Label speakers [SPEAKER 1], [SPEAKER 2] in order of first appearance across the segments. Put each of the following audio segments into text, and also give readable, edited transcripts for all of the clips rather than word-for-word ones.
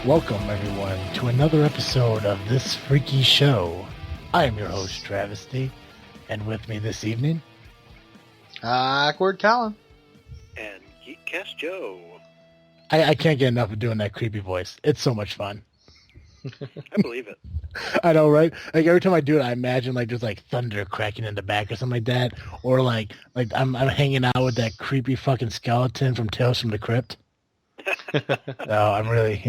[SPEAKER 1] Welcome, everyone, to another episode of This Freaky Show. I am your host, Travesty, and with me this evening...
[SPEAKER 2] Awkward Colin.
[SPEAKER 3] And Geek Cast Joe.
[SPEAKER 1] I can't get enough of doing that creepy voice. It's so much fun.
[SPEAKER 3] I believe it.
[SPEAKER 1] I know, right? Like, every time I do it, I imagine, like, there's, like, thunder cracking in the back or something like that. Or, like I'm hanging out with that creepy fucking skeleton from Tales from the Crypt. So I'm really,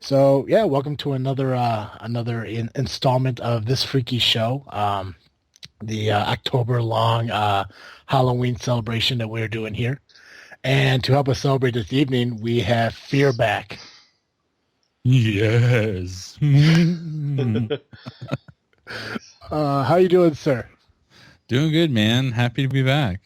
[SPEAKER 1] so yeah, welcome to another installment of This Freaky Show, the October long Halloween celebration that we're doing here. And to help us celebrate this evening, we have Fear back.
[SPEAKER 4] Yes.
[SPEAKER 1] How you doing, sir?
[SPEAKER 4] Doing good, man. Happy to be back.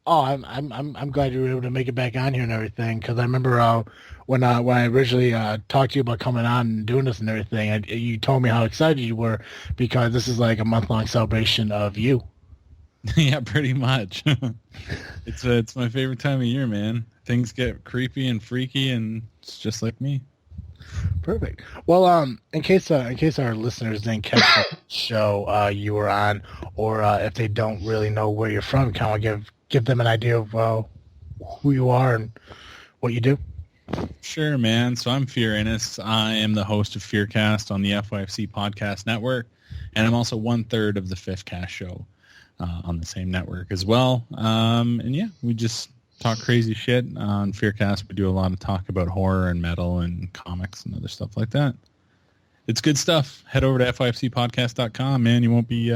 [SPEAKER 1] Oh, I'm glad you were able to make it back on here and everything, because I remember when I originally talked to you about coming on and doing this and everything, you told me how excited you were because this is like a month-long celebration of you.
[SPEAKER 4] Yeah, pretty much. It's my favorite time of year, man. Things get creepy and freaky, and it's just like me.
[SPEAKER 1] Perfect. Well, in case our listeners didn't catch the show you were on, or if they don't really know where you're from, kind of give them an idea of who you are and what you do.
[SPEAKER 4] Sure, man. So I'm Fear Innes. I am the host of Fearcast on the FYFC podcast network, and I'm also 1/3 of the Fifth Cast show on the same network as well. And yeah, we just talk crazy shit on Fearcast. We do a lot of talk about horror and metal and comics and other stuff like that. It's good stuff. Head over to FYFCpodcast.com, man. You won't be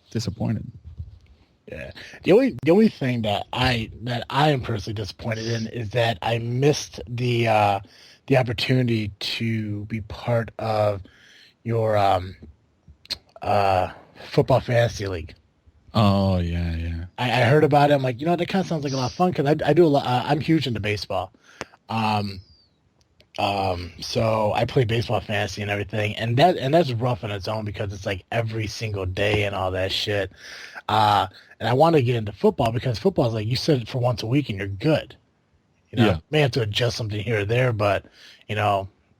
[SPEAKER 4] disappointed.
[SPEAKER 1] Yeah. The only thing that I am personally disappointed in is that I missed the opportunity to be part of your football fantasy league.
[SPEAKER 4] Oh yeah.
[SPEAKER 1] I heard about it. I'm like, that kind of sounds like a lot of fun because I do a lot. I'm huge into baseball. So I play baseball fantasy and everything, and that's rough on its own because it's like every single day and all that shit. And I want to get into football because football is like you sit it for once a week and you're good.
[SPEAKER 4] Yeah.
[SPEAKER 1] May have to adjust something here or there, but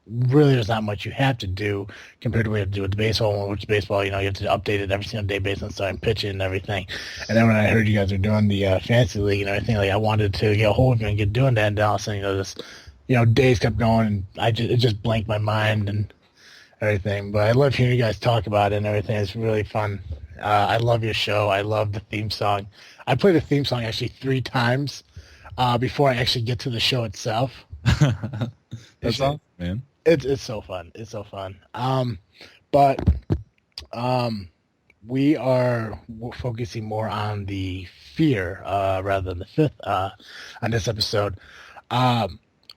[SPEAKER 1] really there's not much you have to do compared to what you have to do with the baseball. Which baseball, you have to update it every single day based on starting pitching and everything. And then when I heard you guys are doing the fantasy league and everything, like I wanted to get a hold of you and get doing that, and then all of a sudden, this, days kept going, and it just blanked my mind and everything. But I love hearing you guys talk about it and everything. It's really fun. I love your show. I love the theme song. I play the theme song actually 3 times before I actually get to the show itself.
[SPEAKER 4] That's awesome, man.
[SPEAKER 1] It's so fun. It's so fun. We're focusing more on the fear rather than the fifth on this episode.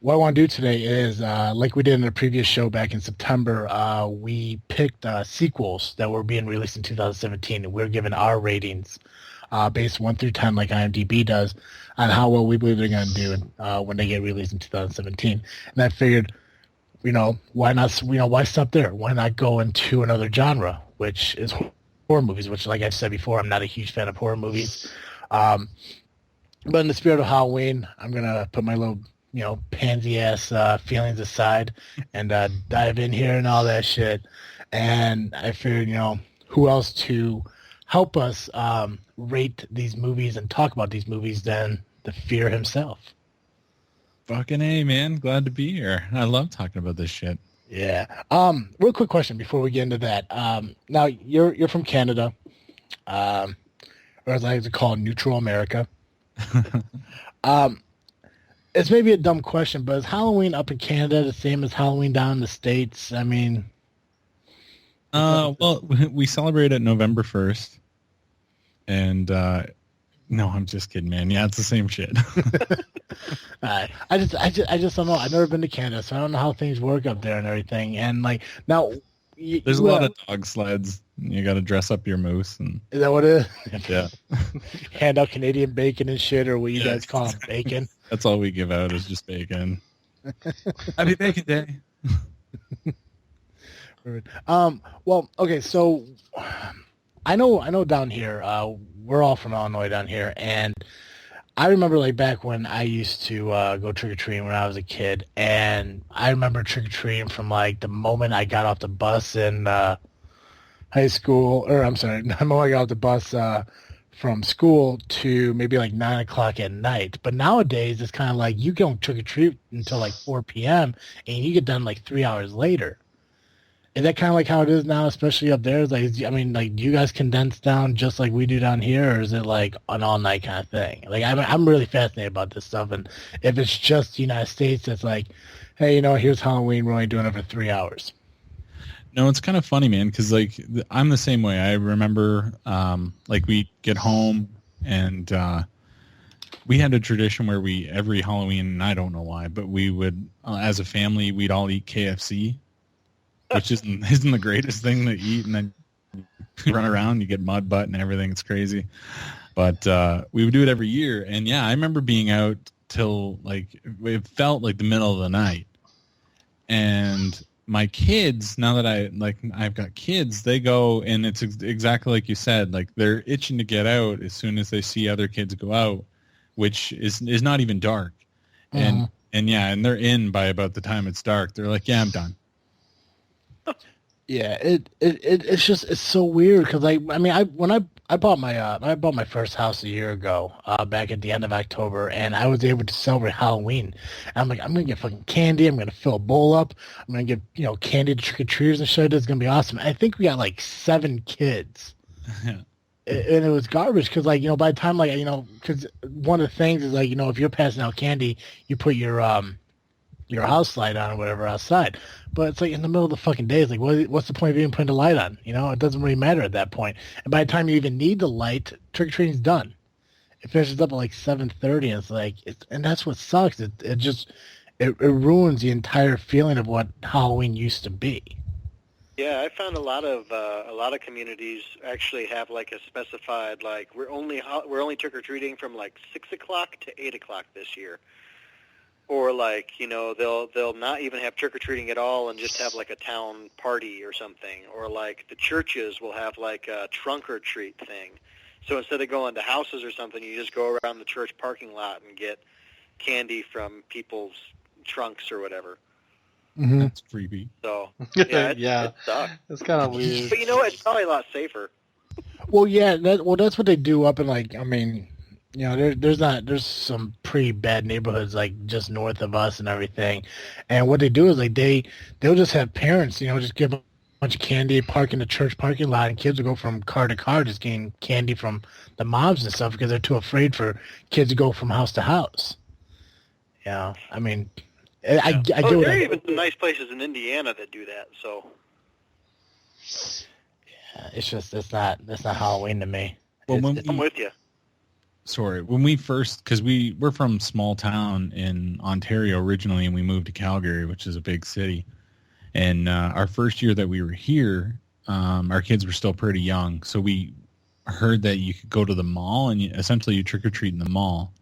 [SPEAKER 1] What I want to do today is, like we did in the previous show back in September, we picked sequels that were being released in 2017, and we're given our ratings based 1 through 10, like IMDb does, on how well we believe they're going to do when they get released in 2017. And I figured, why not? Why stop there? Why not go into another genre, which is horror movies? Which, like I've said before, I'm not a huge fan of horror movies. But in the spirit of Halloween, I'm gonna put my little pansy-ass feelings aside and dive in here and all that shit. And I figured, who else to help us rate these movies and talk about these movies than the Fear himself.
[SPEAKER 4] Fucking A, man. Glad to be here. I love talking about this shit.
[SPEAKER 1] Yeah. Real quick question before we get into that. Now, you're from Canada, or as I like to call Neutral America. It's maybe a dumb question, but is Halloween up in Canada the same as Halloween down in the States? I mean...
[SPEAKER 4] well, we celebrate it November 1st. And, no, I'm just kidding, man. Yeah, it's the same shit.
[SPEAKER 1] I just don't know. I've never been to Canada, so I don't know how things work up there and everything. And, like, now...
[SPEAKER 4] There's a lot of dog sleds. You got to dress up your moose. And
[SPEAKER 1] is that what it is?
[SPEAKER 4] Yeah.
[SPEAKER 1] Hand out Canadian bacon and shit, or what you guys call it, bacon?
[SPEAKER 4] That's all we give out is just bacon. Happy Bacon Day.
[SPEAKER 1] Well, okay, so I know down here, we're all from Illinois down here, and I remember like back when I used to go trick or treating when I was a kid, and I remember trick or treating from like the moment I got off the bus in high school, or I'm sorry, the moment I got off the bus from school to maybe like 9 o'clock at night. But nowadays it's kind of like you don't trick or treat until like 4 p.m. and you get done like 3 hours later. Is that kind of like how it is now, especially up there? Is like, I mean, like, do you guys condense down just like we do down here, or is it like an all-night kind of thing? Like, I'm really fascinated about this stuff, and if it's just the United States, it's like, hey, here's Halloween, we're only doing it for 3 hours.
[SPEAKER 4] No, it's kind of funny, man, because like I'm the same way. I remember like we get home and we had a tradition where we every Halloween, and I don't know why, but we would as a family we'd all eat KFC, which isn't the greatest thing to eat, and then you run around, you get mud butt and everything. It's crazy, but we would do it every year. And yeah, I remember being out till like it felt like the middle of the night, and my kids, now that I've got kids, they go, and it's exactly like you said, like they're itching to get out as soon as they see other kids go out, which is not even dark. And yeah, and they're in by about the time it's dark. They're like, yeah, I'm done.
[SPEAKER 1] Yeah, it's just it's so weird because I bought my first house a year ago, back at the end of October, and I was able to celebrate Halloween. And I'm like, I'm gonna get fucking candy. I'm gonna fill a bowl up. I'm gonna get candy to trick or treaters and shit. It's gonna be awesome. I think we got like 7 kids.
[SPEAKER 4] Yeah.
[SPEAKER 1] And it was garbage because by the time because one of the things is if you're passing out candy, you put your house light on or whatever outside. But it's like in the middle of the fucking day. It's like, what's the point of even putting the light on? It doesn't really matter at that point. And by the time you even need the light, trick-or-treating's done. It finishes up at like 7:30, and it's like, and that's what sucks. It ruins the entire feeling of what Halloween used to be.
[SPEAKER 3] Yeah, I found a lot of communities actually have like a specified like we're only trick or treating from like 6 o'clock to 8 o'clock this year. Or like, they'll not even have trick-or-treating at all and just have like a town party or something. Or like the churches will have like a trunk-or-treat thing. So instead of going to houses or something, you just go around the church parking lot and get candy from people's trunks or whatever.
[SPEAKER 1] Mm-hmm.
[SPEAKER 4] That's creepy.
[SPEAKER 3] So, yeah,
[SPEAKER 2] it sucks. It's kind of weird.
[SPEAKER 3] But it's probably a lot safer.
[SPEAKER 1] Well, yeah, that's what they do up in there's some pretty bad neighborhoods like just north of us and everything, and what they do is like they'll just have parents just give a bunch of candy, park in the church parking lot, and kids will go from car to car just getting candy from the moms and stuff because they're too afraid for kids to go from house to house. Yeah, I mean, I get
[SPEAKER 3] there
[SPEAKER 1] what
[SPEAKER 3] are even some nice places in Indiana that do that. So
[SPEAKER 1] yeah, it's just that's not Halloween to me.
[SPEAKER 4] Well,
[SPEAKER 3] I'm with you.
[SPEAKER 4] Sorry, when we first, because we're from small town in Ontario originally, and we moved to Calgary, which is a big city. And our first year that we were here, our kids were still pretty young, so we heard that you could go to the mall and essentially you trick or treat in the mall.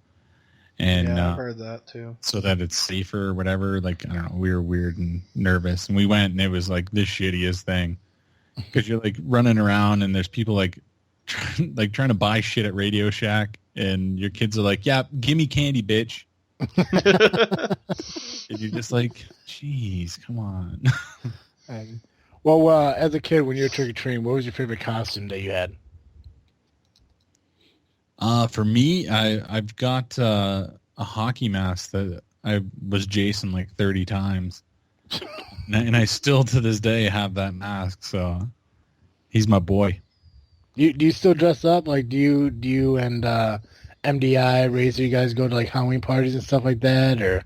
[SPEAKER 4] And
[SPEAKER 2] yeah, I've heard that too.
[SPEAKER 4] So that it's safer or whatever. Like, I don't know, we were weird and nervous, and we went, and it was like the shittiest thing because you're like running around and there's people like trying to buy shit at Radio Shack. And your kids are like, yeah, give me candy, bitch. And you're just like, geez, come on.
[SPEAKER 1] Well, as a kid, when you were trick-or-treating, what was your favorite costume that you had?
[SPEAKER 4] For me, I've got a hockey mask that I was Jason like 30 times. And I still, to this day, have that mask. So he's my boy.
[SPEAKER 1] Do you still dress up? Like, do you and MDI, Razor, you guys go to like Halloween parties and stuff like that, or?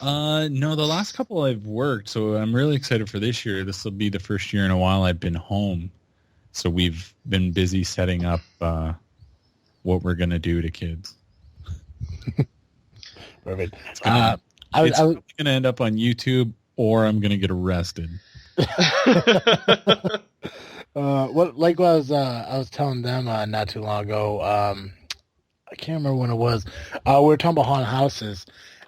[SPEAKER 4] No, the last couple I've worked, so I'm really excited for this year. This will be the first year in a while I've been home, so we've been busy setting up what we're gonna do to kids.
[SPEAKER 1] Perfect.
[SPEAKER 4] It's gonna end up on YouTube, or I'm gonna get arrested.
[SPEAKER 1] What I was telling them not too long ago. I can't remember when it was. We were talking about haunted houses,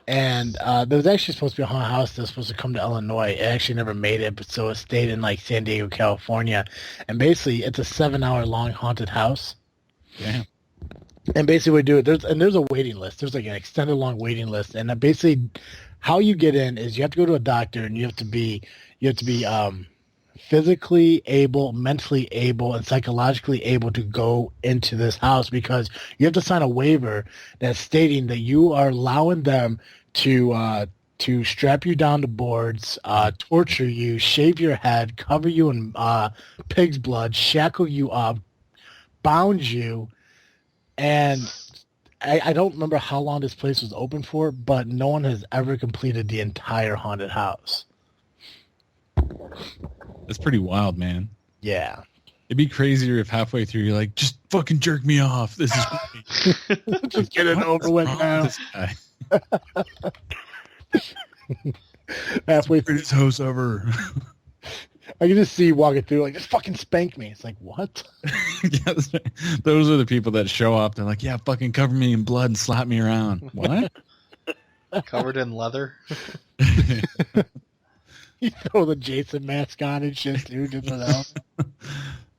[SPEAKER 1] and there was actually supposed to be a haunted house that was supposed to come to Illinois. It actually never made it, but so it stayed in like San Diego, California, and basically it's a 7-hour long haunted house.
[SPEAKER 4] Damn.
[SPEAKER 1] And basically, we do it. There's a waiting list. There's like an extended long waiting list, and basically, how you get in is you have to go to a doctor, and you have to be physically able, mentally able, and psychologically able to go into this house because you have to sign a waiver that's stating that you are allowing them to strap you down to boards, torture you, shave your head, cover you in pig's blood, shackle you up, bound you, and I don't remember how long this place was open for, but no one has ever completed the entire haunted house.
[SPEAKER 4] That's pretty wild, man.
[SPEAKER 1] Yeah.
[SPEAKER 4] It'd be crazier if halfway through you're like, just fucking jerk me off. This is great.
[SPEAKER 1] Just get it over with now.
[SPEAKER 4] This guy?
[SPEAKER 1] Halfway through
[SPEAKER 4] Greatest house ever.
[SPEAKER 1] I can just see you walking through like, just fucking spank me. It's like, what?
[SPEAKER 4] Yeah, those are the people that show up. They're like, yeah, fucking cover me in blood and slap me around. What?
[SPEAKER 2] Covered in leather.
[SPEAKER 1] You throw the Jason mask on and shit, dude. Just for that.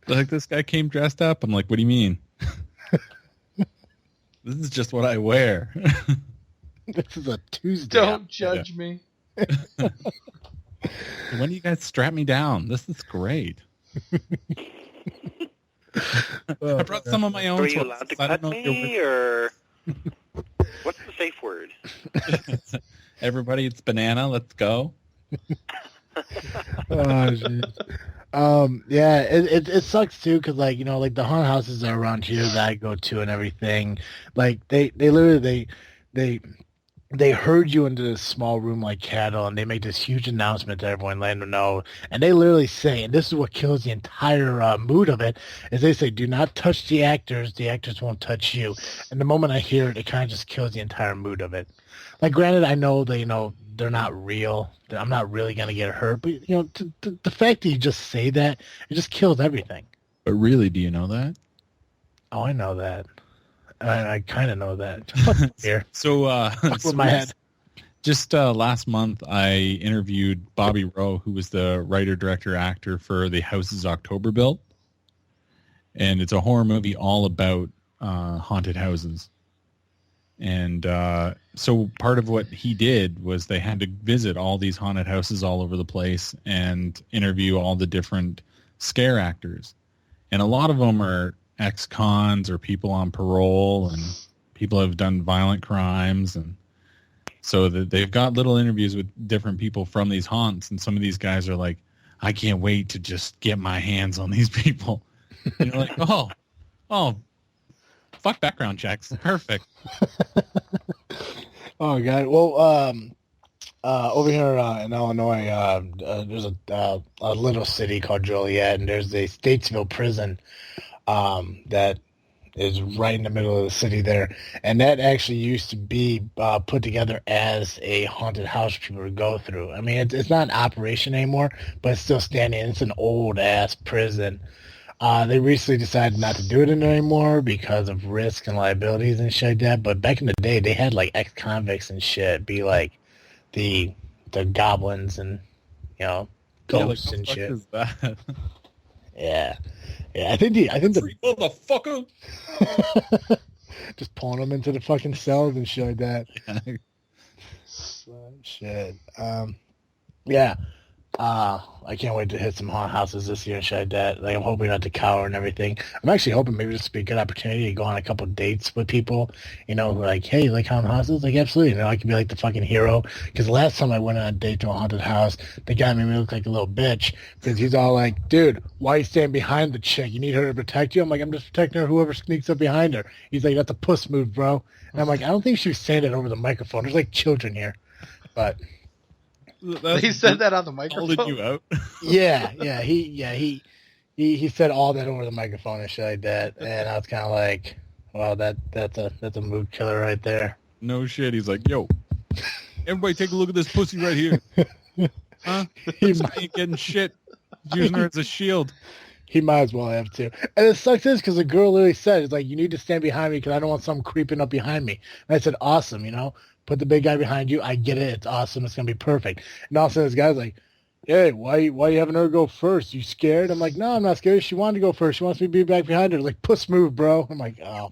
[SPEAKER 4] Like, this guy came dressed up. I'm like, what do you mean? This is just what I wear.
[SPEAKER 1] This is a Tuesday.
[SPEAKER 2] Don't judge me.
[SPEAKER 4] When do you guys strap me down? This is great. I brought some of my own.
[SPEAKER 3] Are you allowed to cut me, or what's the safe word?
[SPEAKER 4] Everybody, it's banana. Let's go.
[SPEAKER 1] Oh, shit. Yeah, it sucks too because like like the haunted houses that are around here that I go to and everything, like they literally they herd you into this small room like cattle, and they make this huge announcement to everyone, letting them know. And they literally say, and this is what kills the entire mood of it, is they say, "Do not touch the actors. The actors won't touch you." And the moment I hear it, it kind of just kills the entire mood of it. Like, granted, I know that they're not real. That I'm not really gonna get hurt, but the fact that you just say that, it just kills everything.
[SPEAKER 4] But really, do you know that?
[SPEAKER 1] Oh, I know that. I kind of know that. Fuck here.
[SPEAKER 4] So,
[SPEAKER 1] with my head.
[SPEAKER 4] Just last month, I interviewed Bobby Rowe, who was the writer, director, actor for The Houses October Built. And it's a horror movie all about haunted houses. And so part of what he did was they had to visit all these haunted houses all over the place and interview all the different scare actors. And a lot of them are ex-cons or people on parole and people have done violent crimes, and so they've got little interviews with different people from these haunts, and some of these guys are like, I can't wait to just get my hands on these people. And you're like, oh, fuck background checks, perfect.
[SPEAKER 1] Oh god. Well, over here in Illinois, there's a little city called Joliet, and there's a Statesville prison that is right in the middle of the city there, and that actually used to be put together as a haunted house for people to go through. I mean, it's not in operation anymore, but it's still standing. It's an old ass prison. They recently decided not to do it in there anymore because of risk and liabilities and shit like that. But back in the day, they had like ex-convicts and shit be like the goblins and ghosts and shit.
[SPEAKER 4] Is that?
[SPEAKER 1] Yeah. I think the
[SPEAKER 4] motherfucker.
[SPEAKER 1] Just pulling them into the fucking cells and shit like that.
[SPEAKER 4] Yeah.
[SPEAKER 1] Shit. Yeah. I can't wait to hit some haunted houses this year and shit like that. Like, I'm hoping not to cower and everything. I'm actually hoping maybe this would be a good opportunity to go on a couple of dates with people, who are like, hey, you like haunted houses? Like, absolutely. I can be like the fucking hero. Because the last time I went on a date to a haunted house, the guy made me look like a little bitch. Because he's all like, dude, why are you standing behind the chick? You need her to protect you? I'm like, I'm just protecting her, whoever sneaks up behind her. He's like, that's a puss move, bro. And I'm like, I don't think she was saying that over the microphone. There's like children here. But...
[SPEAKER 2] He said that on the microphone.
[SPEAKER 4] Called you out.
[SPEAKER 1] Yeah. He said all that over the microphone and shit like that, and I was kind of like, "Wow, that's a mood killer right there."
[SPEAKER 4] No shit. He's like, "Yo, everybody, take a look at this pussy right here." Huh? He ain't getting shit. Using her as a shield.
[SPEAKER 1] He might as well have to. And it sucks is because the girl literally said, "It's like you need to stand behind me because I don't want something creeping up behind me." And I said, "Awesome, Put the big guy behind you. I get it. It's awesome. It's going to be perfect." And all of a sudden, this guy's like, hey, why you having her go first? You scared? I'm like, no, I'm not scared. She wanted to go first. She wants me to be back behind her. Like, puss move, bro. I'm like, oh.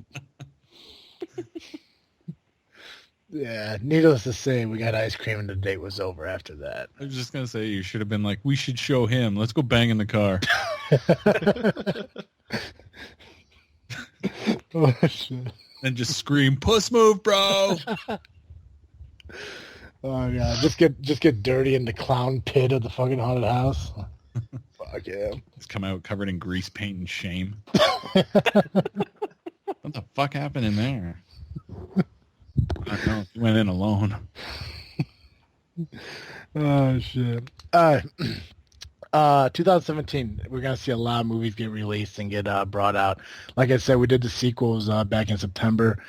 [SPEAKER 1] Yeah, needless to say, we got ice cream and the date was over after that.
[SPEAKER 4] I was just going to say, you should have been like, we should show him. Let's go bang in the car.
[SPEAKER 1] Oh, shit.
[SPEAKER 4] And just scream, puss move, bro.
[SPEAKER 1] Oh, yeah. Just get dirty in the clown pit of the fucking haunted house. Fuck yeah.
[SPEAKER 4] Just come out covered in grease paint and shame. What the fuck happened in there? I don't know. You went in alone.
[SPEAKER 1] Oh, shit. 2017, we're going to see a lot of movies get released and get brought out. Like I said, we did the sequels back in September.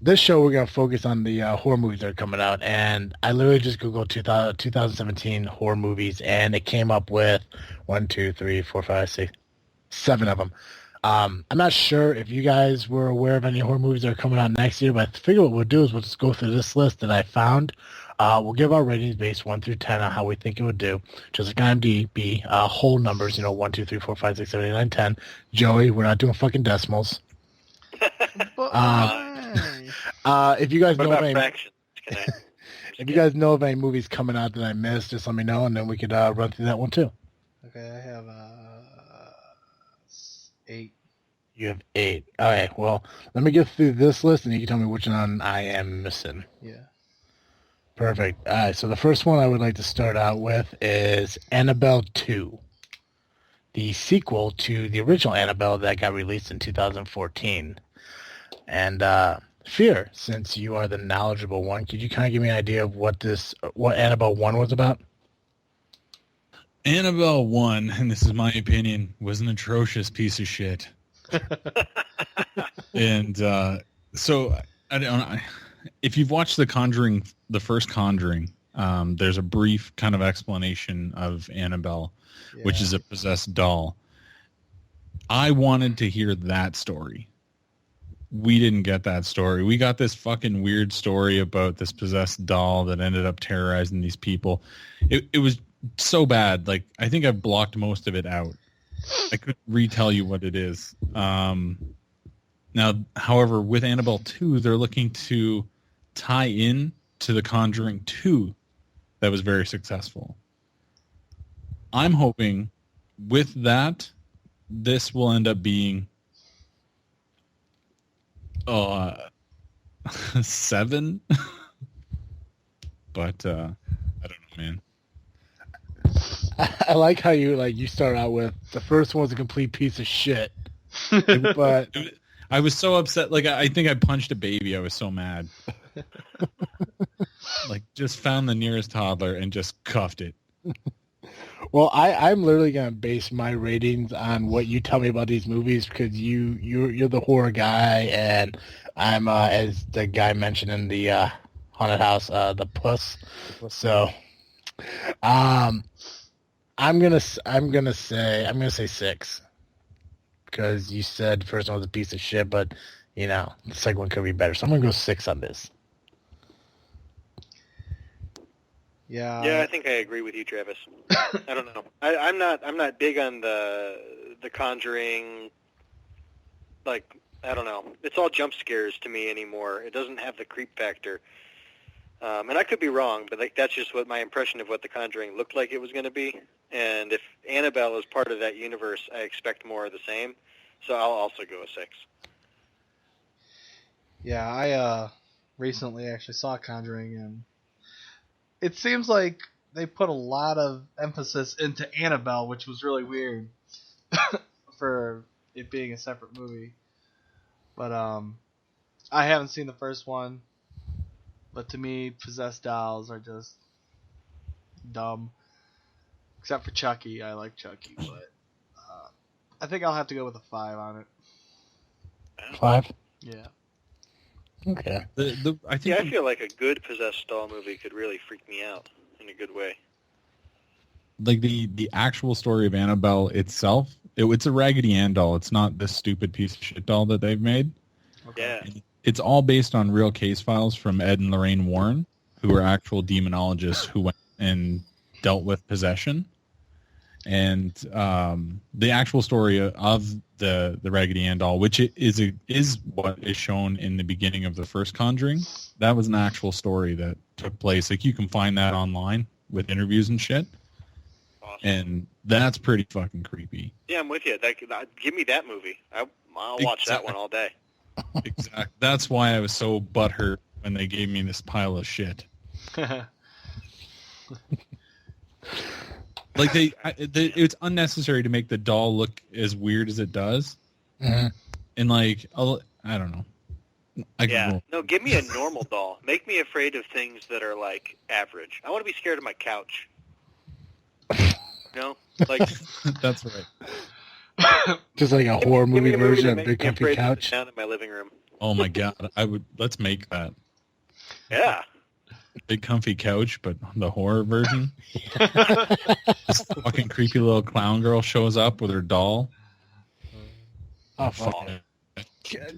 [SPEAKER 1] This show, we're going to focus on the horror movies that are coming out. And I literally just Googled 2017 horror movies, and it came up with 1, 2, 3, 4, 5, 6, 7 of them. I'm not sure if you guys were aware of any horror movies that are coming out next year, but I figure what we'll do is we'll just go through this list that I found. We'll give our ratings based 1 through 10 on how we think it would do, just like IMDb, whole numbers, 1, 2, 3, 4, 5, 6, 7, 8, 9, 10. Joey, we're not doing fucking decimals. If you guys
[SPEAKER 3] What
[SPEAKER 1] know
[SPEAKER 3] about
[SPEAKER 1] of any,
[SPEAKER 3] fractions?
[SPEAKER 1] if you guys know of any movies coming out that I missed, just let me know, and then we could run through that one too.
[SPEAKER 2] Okay, I have 8.
[SPEAKER 1] You have 8. All right, well, let me get through this list, and you can tell me which one I am missing.
[SPEAKER 2] Yeah.
[SPEAKER 1] Perfect. All right, so the first one I would like to start out with is Annabelle 2, the sequel to the original Annabelle that got released in 2014. And Fear, since you are the knowledgeable one, could you kind of give me an idea of what Annabelle 1 was about?
[SPEAKER 4] Annabelle 1, and this is my opinion, was an atrocious piece of shit. And so, I don't know. If you've watched The Conjuring, the first Conjuring, there's a brief kind of explanation of Annabelle, which is a possessed doll. I wanted to hear that story. We didn't get that story. We got this fucking weird story about this possessed doll that ended up terrorizing these people. It was so bad. Like, I think I've blocked most of it out. I couldn't retell you what it is. Now, however, with Annabelle 2, they're looking to tie in to The Conjuring 2 that was very successful. I'm hoping with that, this will end up being 7. But I don't know, man.
[SPEAKER 1] I like how you start out with the first one's a complete piece of shit. But
[SPEAKER 4] I was so upset. Like, I think I punched a baby. I was so mad. Like, just found the nearest toddler and just cuffed it.
[SPEAKER 1] Well, I'm literally gonna base my ratings on what you tell me about these movies, because you're the horror guy, and I'm as the guy mentioned in the haunted house, the puss. So, I'm gonna say 6, because you said the first one was a piece of shit, but the second one could be better. So I'm gonna go 6 on this.
[SPEAKER 2] Yeah.
[SPEAKER 3] Yeah, I think I agree with you, Travis. I don't know. I'm not big on the Conjuring. Like, I don't know. It's all jump scares to me anymore. It doesn't have the creep factor. And I could be wrong, but that's just what my impression of what the Conjuring looked like it was going to be. And if Annabelle is part of that universe, I expect more of the same. So I'll also go a 6.
[SPEAKER 2] Yeah, I recently actually saw Conjuring, and it seems like they put a lot of emphasis into Annabelle, which was really weird for it being a separate movie. But I haven't seen the first one, but to me, possessed dolls are just dumb. Except for Chucky. I like Chucky, but I think I'll have to go with a 5 on it.
[SPEAKER 1] 5?
[SPEAKER 2] Yeah.
[SPEAKER 1] Okay.
[SPEAKER 4] I think
[SPEAKER 3] I feel like a good possessed doll movie could really freak me out in a good way.
[SPEAKER 4] Like the actual story of Annabelle itself, it's a Raggedy Ann doll. It's not this stupid piece of shit doll that they've made.
[SPEAKER 3] Yeah.
[SPEAKER 4] It's all based on real case files from Ed and Lorraine Warren, who are actual demonologists who went and dealt with possession. And the actual story of the Raggedy Ann doll, which is what is shown in the beginning of the first Conjuring, that was an actual story that took place. Like, you can find that online with interviews and shit.
[SPEAKER 3] Awesome.
[SPEAKER 4] And that's pretty fucking creepy.
[SPEAKER 3] Yeah, I'm with you. Give me that movie. I'll watch that one all day.
[SPEAKER 4] Exactly. That's why I was so butthurt when they gave me this pile of shit. Like, it's unnecessary to make the doll look as weird as it does.
[SPEAKER 1] Mm-hmm.
[SPEAKER 4] And, like, I don't know.
[SPEAKER 3] No, give me a normal doll. Make me afraid of things that are, like, average. I want to be scared of my couch. No? Like,
[SPEAKER 4] that's right.
[SPEAKER 1] Just like a horror movie version of Big Comfy Couch.
[SPEAKER 3] Down in my living room.
[SPEAKER 4] Oh my god, let's make that.
[SPEAKER 3] Yeah.
[SPEAKER 4] Big Comfy Couch, but the horror version. This fucking creepy little clown girl shows up with her doll.
[SPEAKER 1] Oh, fuck.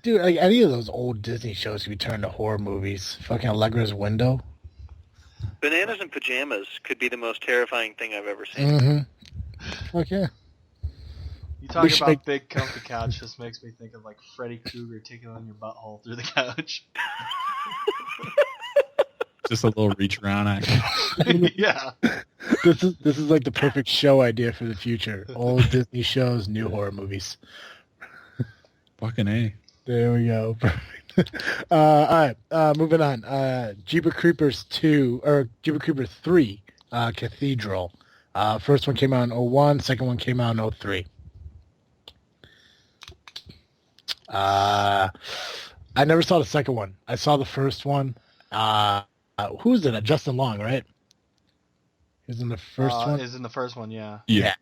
[SPEAKER 1] Dude, like any of those old Disney shows could be turned to horror movies. Fucking Allegra's Window.
[SPEAKER 3] Bananas in pajamas could be the most terrifying thing I've ever seen.
[SPEAKER 1] Mm-hmm. Fuck yeah.
[SPEAKER 2] You talk about Big Comfy Couch, just makes me think of like Freddy Krueger taking on your butthole through the couch.
[SPEAKER 4] Just a little reach around action.
[SPEAKER 2] Yeah.
[SPEAKER 1] This is like the perfect show idea for the future. Old Disney shows, new horror movies.
[SPEAKER 4] Fucking A.
[SPEAKER 1] There we go. Perfect. All right, moving on. Jeepers Creepers 2 or Jeepers Creepers 3, Cathedral. First one came out in 2001, second one came out in 2003. I never saw the second one. I saw the first one. Who's in it? Justin Long, right? Who's in the first one?
[SPEAKER 2] Is in the first one, yeah.
[SPEAKER 1] Yeah.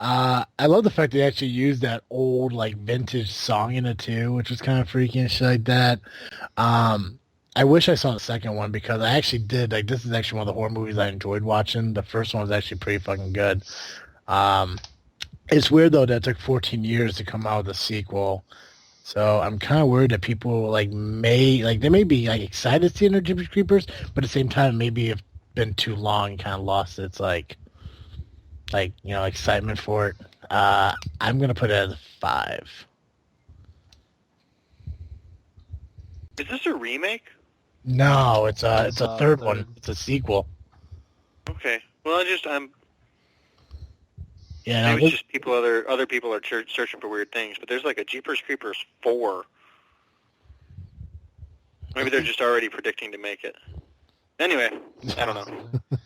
[SPEAKER 1] I love the fact they actually used that old, like, vintage song in it, too, which was kind of freaky and shit like that. I wish I saw the second one because I actually did. Like, this is actually one of the horror movies I enjoyed watching. The first one was actually pretty fucking good. It's weird, though, that it took 14 years to come out with a sequel. So I'm kind of worried that people, like, they may be, like, excited to see another Jeepers Creepers, but at the same time, maybe have been too long and kind of lost its, like, excitement for it. I'm going to put it as a 5.
[SPEAKER 3] Is this a remake?
[SPEAKER 1] No, it's a third one. It's a sequel.
[SPEAKER 3] Okay. Well, I'm
[SPEAKER 1] Yeah,
[SPEAKER 3] maybe it's just other people are searching for weird things, but there's like a Jeepers Creepers 4. Maybe they're just already predicting to make it. Anyway, I don't know.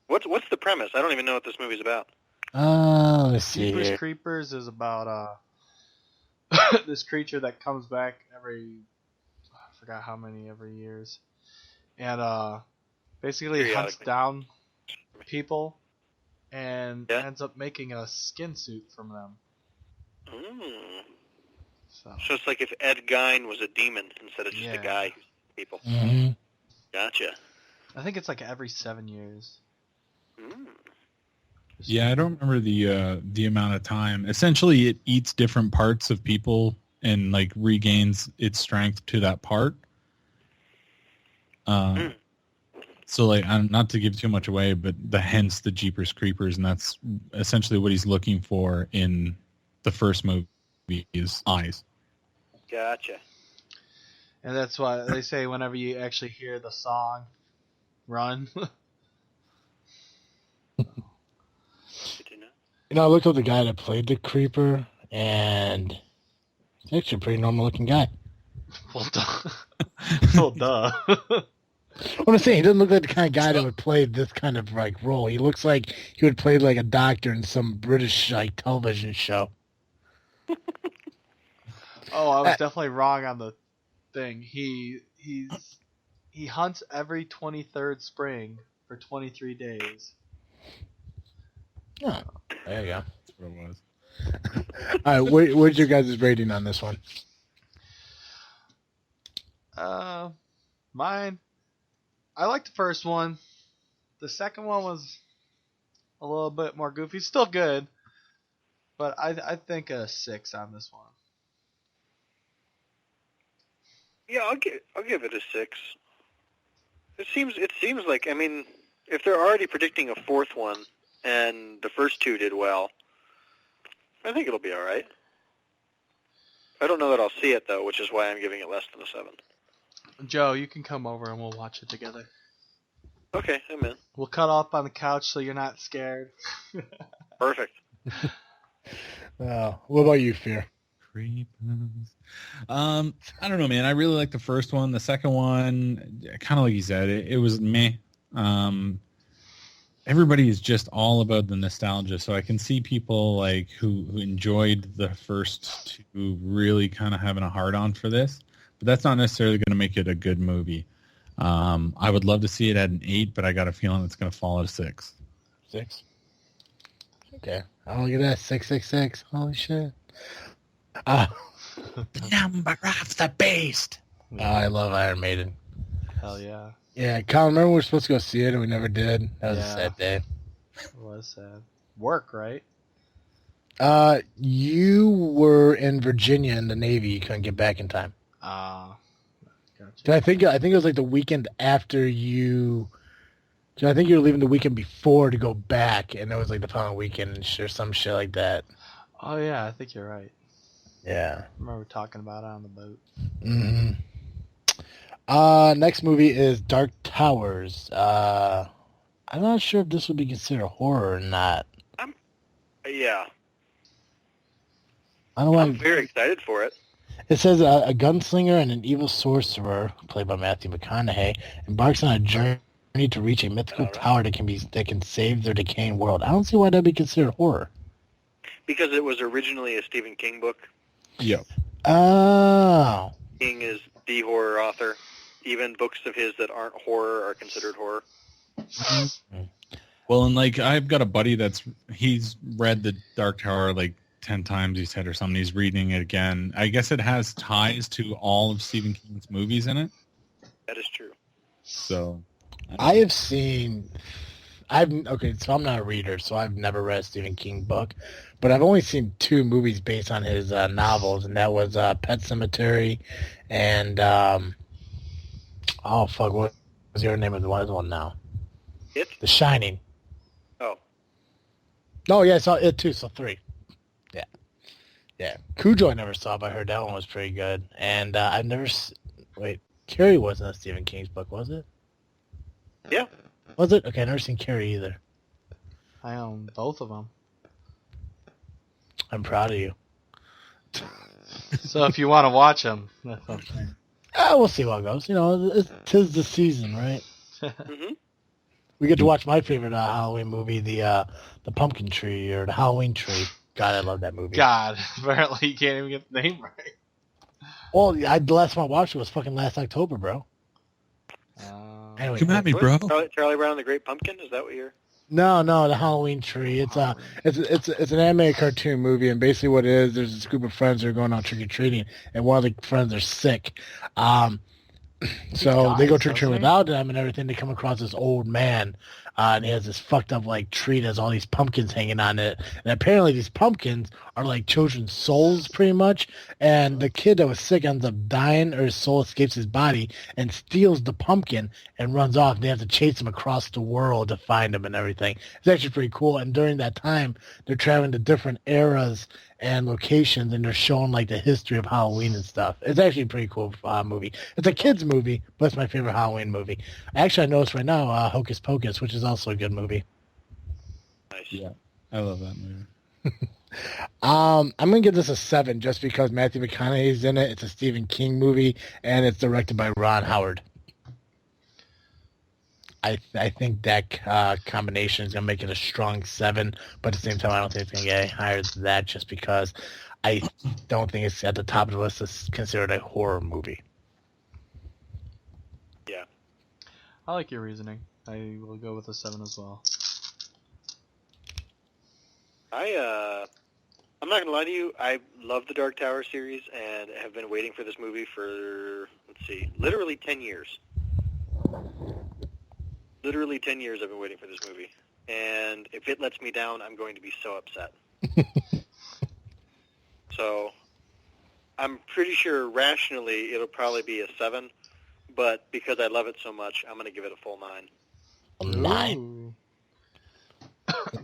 [SPEAKER 3] What's the premise? I don't even know what this movie's about.
[SPEAKER 1] Let's see.
[SPEAKER 2] Jeepers Creepers is about this creature that comes back I forgot how many every years, and basically hunts down people and ends up making a skin suit from them.
[SPEAKER 3] So it's like if Ed Gein was a demon instead of just a guy who's people.
[SPEAKER 1] Mm-hmm.
[SPEAKER 3] Gotcha.
[SPEAKER 2] I think it's like every 7 years.
[SPEAKER 4] Yeah, I don't remember the amount of time. Essentially, it eats different parts of people and like regains its strength to that part. So like, not to give too much away, but hence the Jeepers Creepers, and that's essentially what he's looking for in the first movie is eyes.
[SPEAKER 3] Gotcha.
[SPEAKER 2] And that's why they say whenever you actually hear the song, run.
[SPEAKER 1] I looked up the guy that played the creeper, and he's actually a pretty normal-looking guy.
[SPEAKER 2] Well, duh. Well, duh.
[SPEAKER 1] I'm saying, he doesn't look like the kind of guy that would play this kind of like role. He looks like he would play like a doctor in some British like television show.
[SPEAKER 2] Oh, I was definitely wrong on the thing. He hunts every 23rd spring for 23 days.
[SPEAKER 1] Oh, there you go.
[SPEAKER 4] That's what it was.
[SPEAKER 1] All right, where's your guys' rating on this one?
[SPEAKER 2] Mine. I liked the first one. The second one was a little bit more goofy. Still good, but I think a 6 on this one.
[SPEAKER 3] Yeah, I'll give it a 6. It seems like, I mean, if they're already predicting a fourth one, and the first two did well. I think it'll be all right. I don't know that I'll see it, though, which is why I'm giving it less than a 7.
[SPEAKER 2] Joe, you can come over and we'll watch it together.
[SPEAKER 3] Okay, I'm in.
[SPEAKER 2] We'll cut up on the couch so you're not scared.
[SPEAKER 3] Perfect.
[SPEAKER 1] What about you, Fear?
[SPEAKER 4] Creepers. I don't know, man. I really like the first one. The second one, kind of like you said, it was meh. Everybody is just all about the nostalgia, so I can see people like who enjoyed the first two really kind of having a hard-on for this, but that's not necessarily going to make it a good movie. I would love to see it at an 8, but I got a feeling it's going to fall at a 6.
[SPEAKER 1] 6. Okay. Oh, look at that. 666. Holy shit. Number of the beast. Oh, I love Iron Maiden.
[SPEAKER 2] Hell yeah.
[SPEAKER 1] Yeah, Colin, remember we were supposed to go see it and we never did? That was a sad day.
[SPEAKER 2] It was sad. Work, right?
[SPEAKER 1] You were in Virginia in the Navy. You couldn't get back in time.
[SPEAKER 2] Gotcha.
[SPEAKER 1] I think it was like the weekend after you. I think you were leaving the weekend before to go back, and it was like the following weekend or some shit like that.
[SPEAKER 2] Oh yeah, I think you're right.
[SPEAKER 1] Yeah.
[SPEAKER 2] I remember talking about it on the boat.
[SPEAKER 1] Mm-hmm. Next movie is Dark Towers. I'm not sure if this would be considered horror or not.
[SPEAKER 3] Yeah.
[SPEAKER 1] I don't know.
[SPEAKER 3] I'm very excited for it.
[SPEAKER 1] It says a gunslinger and an evil sorcerer, played by Matthew McConaughey, embarks on a journey to reach a mythical tower that can save their decaying world. I don't see why that'd be considered horror.
[SPEAKER 3] Because it was originally a Stephen King book.
[SPEAKER 4] Yep.
[SPEAKER 1] Oh.
[SPEAKER 3] King is the horror author. Even books of his that aren't horror are considered horror.
[SPEAKER 4] Well, and like I've got a buddy he's read the Dark Tower like 10 times, he said, or something. He's reading it again. I guess it has ties to all of Stephen King's movies in it.
[SPEAKER 3] That is true.
[SPEAKER 4] So
[SPEAKER 1] so I'm not a reader, so I've never read a Stephen King book, but I've only seen 2 movies based on his novels, and that was Pet Sematary and what was your name of the one now?
[SPEAKER 3] It?
[SPEAKER 1] The Shining.
[SPEAKER 3] Oh.
[SPEAKER 1] Oh yeah, I saw it too. So 3. Yeah. Cujo I never saw, but I heard that one was pretty good. And I've never. Wait, Carrie wasn't a Stephen King's book, was it?
[SPEAKER 3] Yeah.
[SPEAKER 1] Was it? Okay, I've never seen Carrie either.
[SPEAKER 2] I own both of them.
[SPEAKER 1] I'm proud of you.
[SPEAKER 2] So if you want to watch them, that's okay.
[SPEAKER 1] We'll see how it goes. You know, 'tis the season, right?
[SPEAKER 3] Mm-hmm.
[SPEAKER 1] We get to watch my favorite Halloween movie, the Pumpkin Tree or the Halloween Tree. God, I love that movie.
[SPEAKER 2] God, apparently you can't even get the name right.
[SPEAKER 1] Well, the last time I watched it was fucking last October, bro. Anyway,
[SPEAKER 4] come at me, bro.
[SPEAKER 3] Charlie Brown and the Great Pumpkin? Is that what you're...
[SPEAKER 1] No, the Halloween Tree. It's an animated cartoon movie, and basically what it is, there's this group of friends that are going out trick or treating, and one of the friends are sick. So they go trick or treating without them and everything. They come across this old man, and he has this fucked up like tree that has all these pumpkins hanging on it. And apparently these pumpkins are like children's souls, pretty much. And the kid that was sick ends up dying, or his soul escapes his body and steals the pumpkin and runs off. They have to chase him across the world to find him and everything. It's actually pretty cool. And during that time, they're traveling to different eras and locations, and they're showing like the history of Halloween and stuff. It's actually a pretty cool movie. It's a kid's movie, but it's my favorite Halloween movie. Actually, I noticed right now Hocus Pocus, which is also a good movie.
[SPEAKER 3] Nice.
[SPEAKER 4] Yeah, I love that movie.
[SPEAKER 1] I'm gonna give this a 7 just because Matthew McConaughey's in it. It's a Stephen King movie, and it's directed by Ron Howard. I think that combination is going to make it a strong 7, but at the same time, I don't think it's going to get any higher than that just because I don't think it's at the top of the list as considered a horror movie.
[SPEAKER 3] Yeah.
[SPEAKER 2] I like your reasoning. I will go with a 7 as well.
[SPEAKER 3] I'm not going to lie to you. I love the Dark Tower series and have been waiting for this movie for, literally 10 years. Literally 10 years I've been waiting for this movie. And if it lets me down, I'm going to be so upset. So I'm pretty sure rationally it'll probably be a 7, but because I love it so much, I'm going to give it a full 9.
[SPEAKER 1] A 9?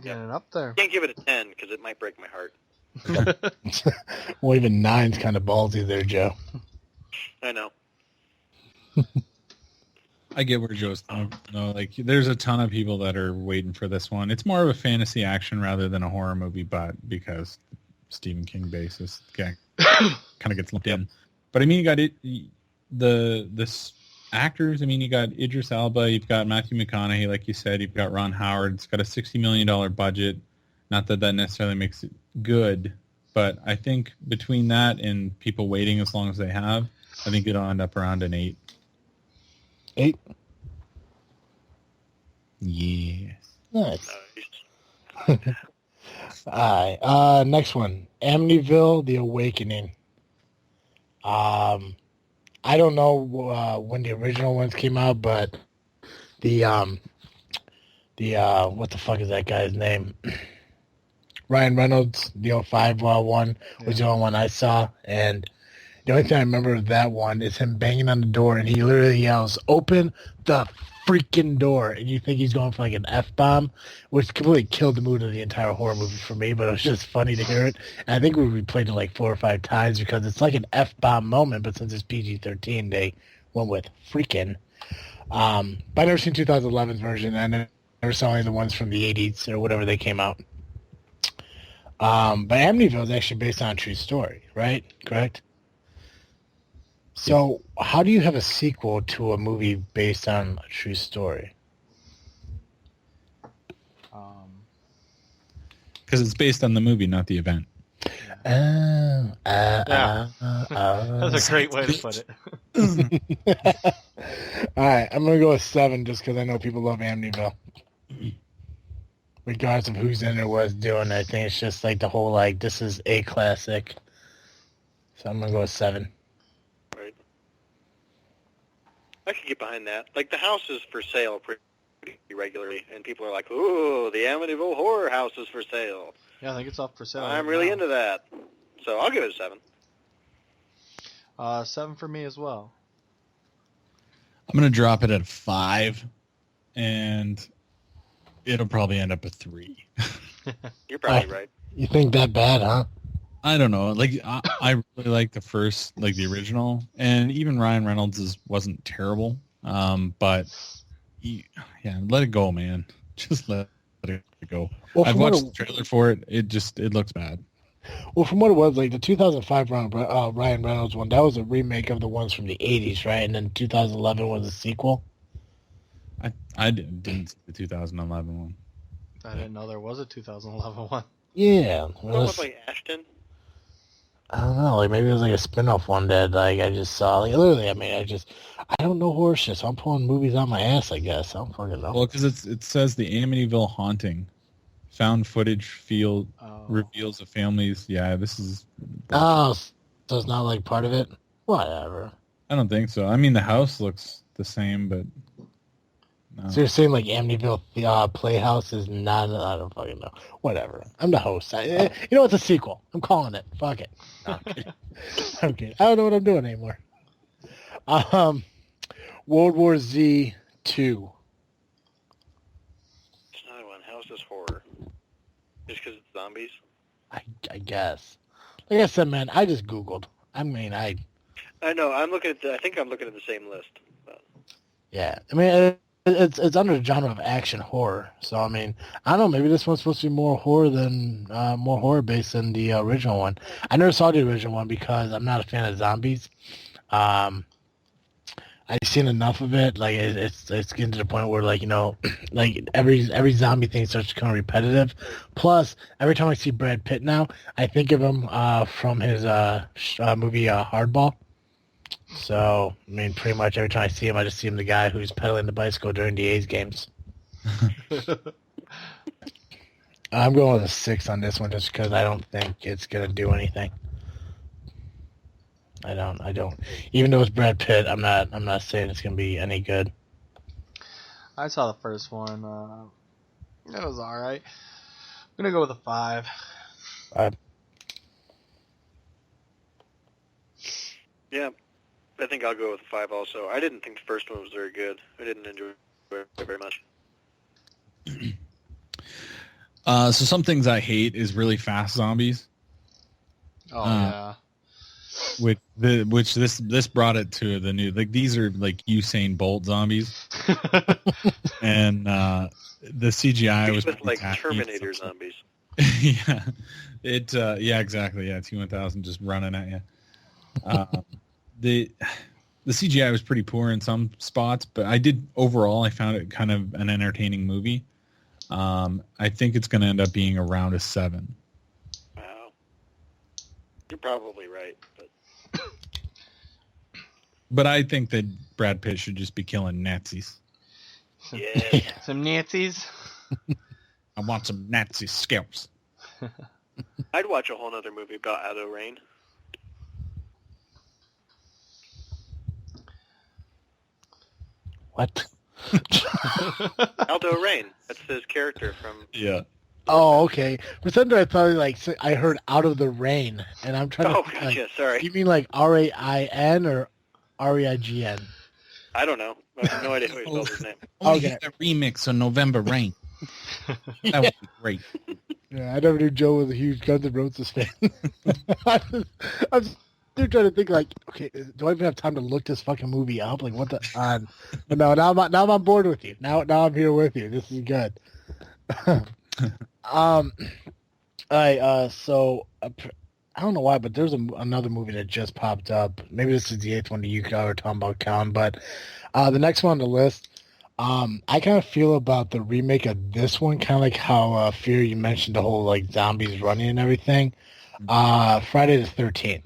[SPEAKER 2] Getting up there.
[SPEAKER 3] Can't give it a 10 because it might break my heart.
[SPEAKER 1] Well, even 9's kind of ballsy there, Joe.
[SPEAKER 3] I know.
[SPEAKER 4] I get where Joe's coming from. No, like there's a ton of people that are waiting for this one. It's more of a fantasy action rather than a horror movie, but because Stephen King basis kind of gets lumped in. But I mean, you got it. The actors. I mean, you got Idris Elba. You've got Matthew McConaughey, like you said. You've got Ron Howard. It's got a $60 million budget. Not that necessarily makes it good, but I think between that and people waiting as long as they have, I think it'll end up around an 8.
[SPEAKER 1] 8?
[SPEAKER 4] Yes.
[SPEAKER 1] Nice. All right. Next one. Amityville: The Awakening. I don't know when the original ones came out, but the what the fuck is that guy's name? Ryan Reynolds, the 05 one was the only one I saw, and the only thing I remember of that one is him banging on the door, and he literally yells, "Open the freaking door!" And you think he's going for like an F-bomb, which completely killed the mood of the entire horror movie for me, but it was just funny to hear it. And I think we replayed it like 4 or 5 times because it's like an F-bomb moment, but since it's PG-13, they went with Freakin. But I've never seen 2011's version, and I never saw any of the ones from the 80s or whatever they came out. But Amityville is actually based on a true story, right? Correct? So how do you have a sequel to a movie based on a true story?
[SPEAKER 4] Because it's based on the movie, not the event.
[SPEAKER 2] That's a great way to put it.
[SPEAKER 1] All right, I'm going to go with 7 just because I know people love Amityville. Regardless of who's in it or what's doing, I think it's just like the whole, like, this is a classic. So I'm going to go with 7.
[SPEAKER 3] Right. I could get behind that. Like, the house is for sale pretty regularly, and people are like, ooh, the Amityville Horror House is for sale.
[SPEAKER 2] Yeah, I think it's up for sale.
[SPEAKER 3] I'm really into that. So I'll give it a 7.
[SPEAKER 2] 7 for me as well.
[SPEAKER 4] I'm going to drop it at 5, and it'll probably end up at 3.
[SPEAKER 3] You're probably right.
[SPEAKER 1] You think that bad, huh?
[SPEAKER 4] I don't know. Like I really like the first, like the original, and even Ryan Reynolds wasn't terrible. But let it go, man. Just let it go.
[SPEAKER 1] Well,
[SPEAKER 4] I've watched the trailer for it. It looks bad.
[SPEAKER 1] Well, from what it was, like the 2005 Ryan Reynolds one, that was a remake of the ones from the 80s, right? And then 2011 was a sequel.
[SPEAKER 4] I didn't see the 2011 one.
[SPEAKER 2] I didn't know there was a 2011 one.
[SPEAKER 1] Yeah.
[SPEAKER 3] What was like Ashton?
[SPEAKER 1] I don't know. Like maybe it was like a spin-off one that like I just saw. Like literally, I mean, I don't know horror shit, so I'm pulling movies on my ass. I guess I don't fucking know.
[SPEAKER 4] Well, because it says the Amityville haunting, found footage reveals a family's. Yeah, this is.
[SPEAKER 1] Oh, so it's not like part of it. Whatever.
[SPEAKER 4] I don't think so. I mean, the house looks the same, but. No.
[SPEAKER 1] So you're saying like Amityville Playhouse is not? I don't fucking know. Whatever. I'm the host. You know it's a sequel. I'm calling it. Fuck it. No, I'm kidding. I'm kidding. I don't know what I'm doing anymore. World War Z 2.
[SPEAKER 3] It's another one. How's this horror? Just because it's zombies?
[SPEAKER 1] I guess. Like I said, man, I just Googled. I mean, I
[SPEAKER 3] know. I think I'm looking at the same list. But.
[SPEAKER 1] Yeah. I mean, it's under the genre of action horror. So I mean, I don't know. Maybe this one's supposed to be more horror based than the original one. I never saw the original one because I'm not a fan of zombies. I've seen enough of it. Like it's getting to the point where like like every zombie thing starts to become repetitive. Plus, every time I see Brad Pitt now, I think of him from his movie Hardball. So, I mean, pretty much every time I see him, I just see him the guy who's pedaling the bicycle during the A's games. I'm going with a 6 on this one just because I don't think it's going to do anything. I don't. Even though it's Brad Pitt, I'm not saying it's going to be any good.
[SPEAKER 2] I saw the first one. It was alright. I'm going to go with a 5.
[SPEAKER 1] 5.
[SPEAKER 3] Yeah. I think I'll go with 5 also. I didn't think the first one was very good. I didn't enjoy it very much.
[SPEAKER 4] So some things I hate is really fast zombies.
[SPEAKER 2] Oh yeah.
[SPEAKER 4] Which this brought it to the new, like, these are like Usain Bolt zombies. And the CGI was
[SPEAKER 3] with like
[SPEAKER 4] tacky.
[SPEAKER 3] Terminator zombies.
[SPEAKER 4] Yeah, yeah, exactly. Yeah, T-1000 just running at you. The CGI was pretty poor in some spots, but overall I found it kind of an entertaining movie. I think it's going to end up being around a 7.
[SPEAKER 3] Wow, you're probably right,
[SPEAKER 4] but I think that Brad Pitt should just be killing Nazis.
[SPEAKER 3] yeah.
[SPEAKER 2] Some Nazis.
[SPEAKER 4] I want some Nazi scalps.
[SPEAKER 3] I'd watch a whole other movie about Aldo Rain.
[SPEAKER 1] What?
[SPEAKER 3] Aldo Rain. That's his character from.
[SPEAKER 4] Yeah.
[SPEAKER 1] Oh, okay. For some reason, I thought I heard "out of the rain," and I'm trying
[SPEAKER 3] Oh,
[SPEAKER 1] to.
[SPEAKER 3] gotcha. Sorry.
[SPEAKER 1] You mean like RAIN or REIGN?
[SPEAKER 3] I don't know. I have no idea who he spelled his name.
[SPEAKER 4] Only
[SPEAKER 1] Okay.
[SPEAKER 4] get a remix on November Rain. That would be great.
[SPEAKER 1] Yeah, I never knew Joe was a huge Guns N' Roses fan. I'm still trying to think, like, okay, do I even have time to look this fucking movie up? Like, what the? But no, now I'm on board with you. Now I'm here with you. This is good. All right. So I don't know why, but there's another movie that just popped up. Maybe this is the 8th one that you guys are talking about, Count. But the next one on the list. I kind of feel about the remake of this one, kind of like how Fear, you mentioned the whole like zombies running and everything. Friday the 13th.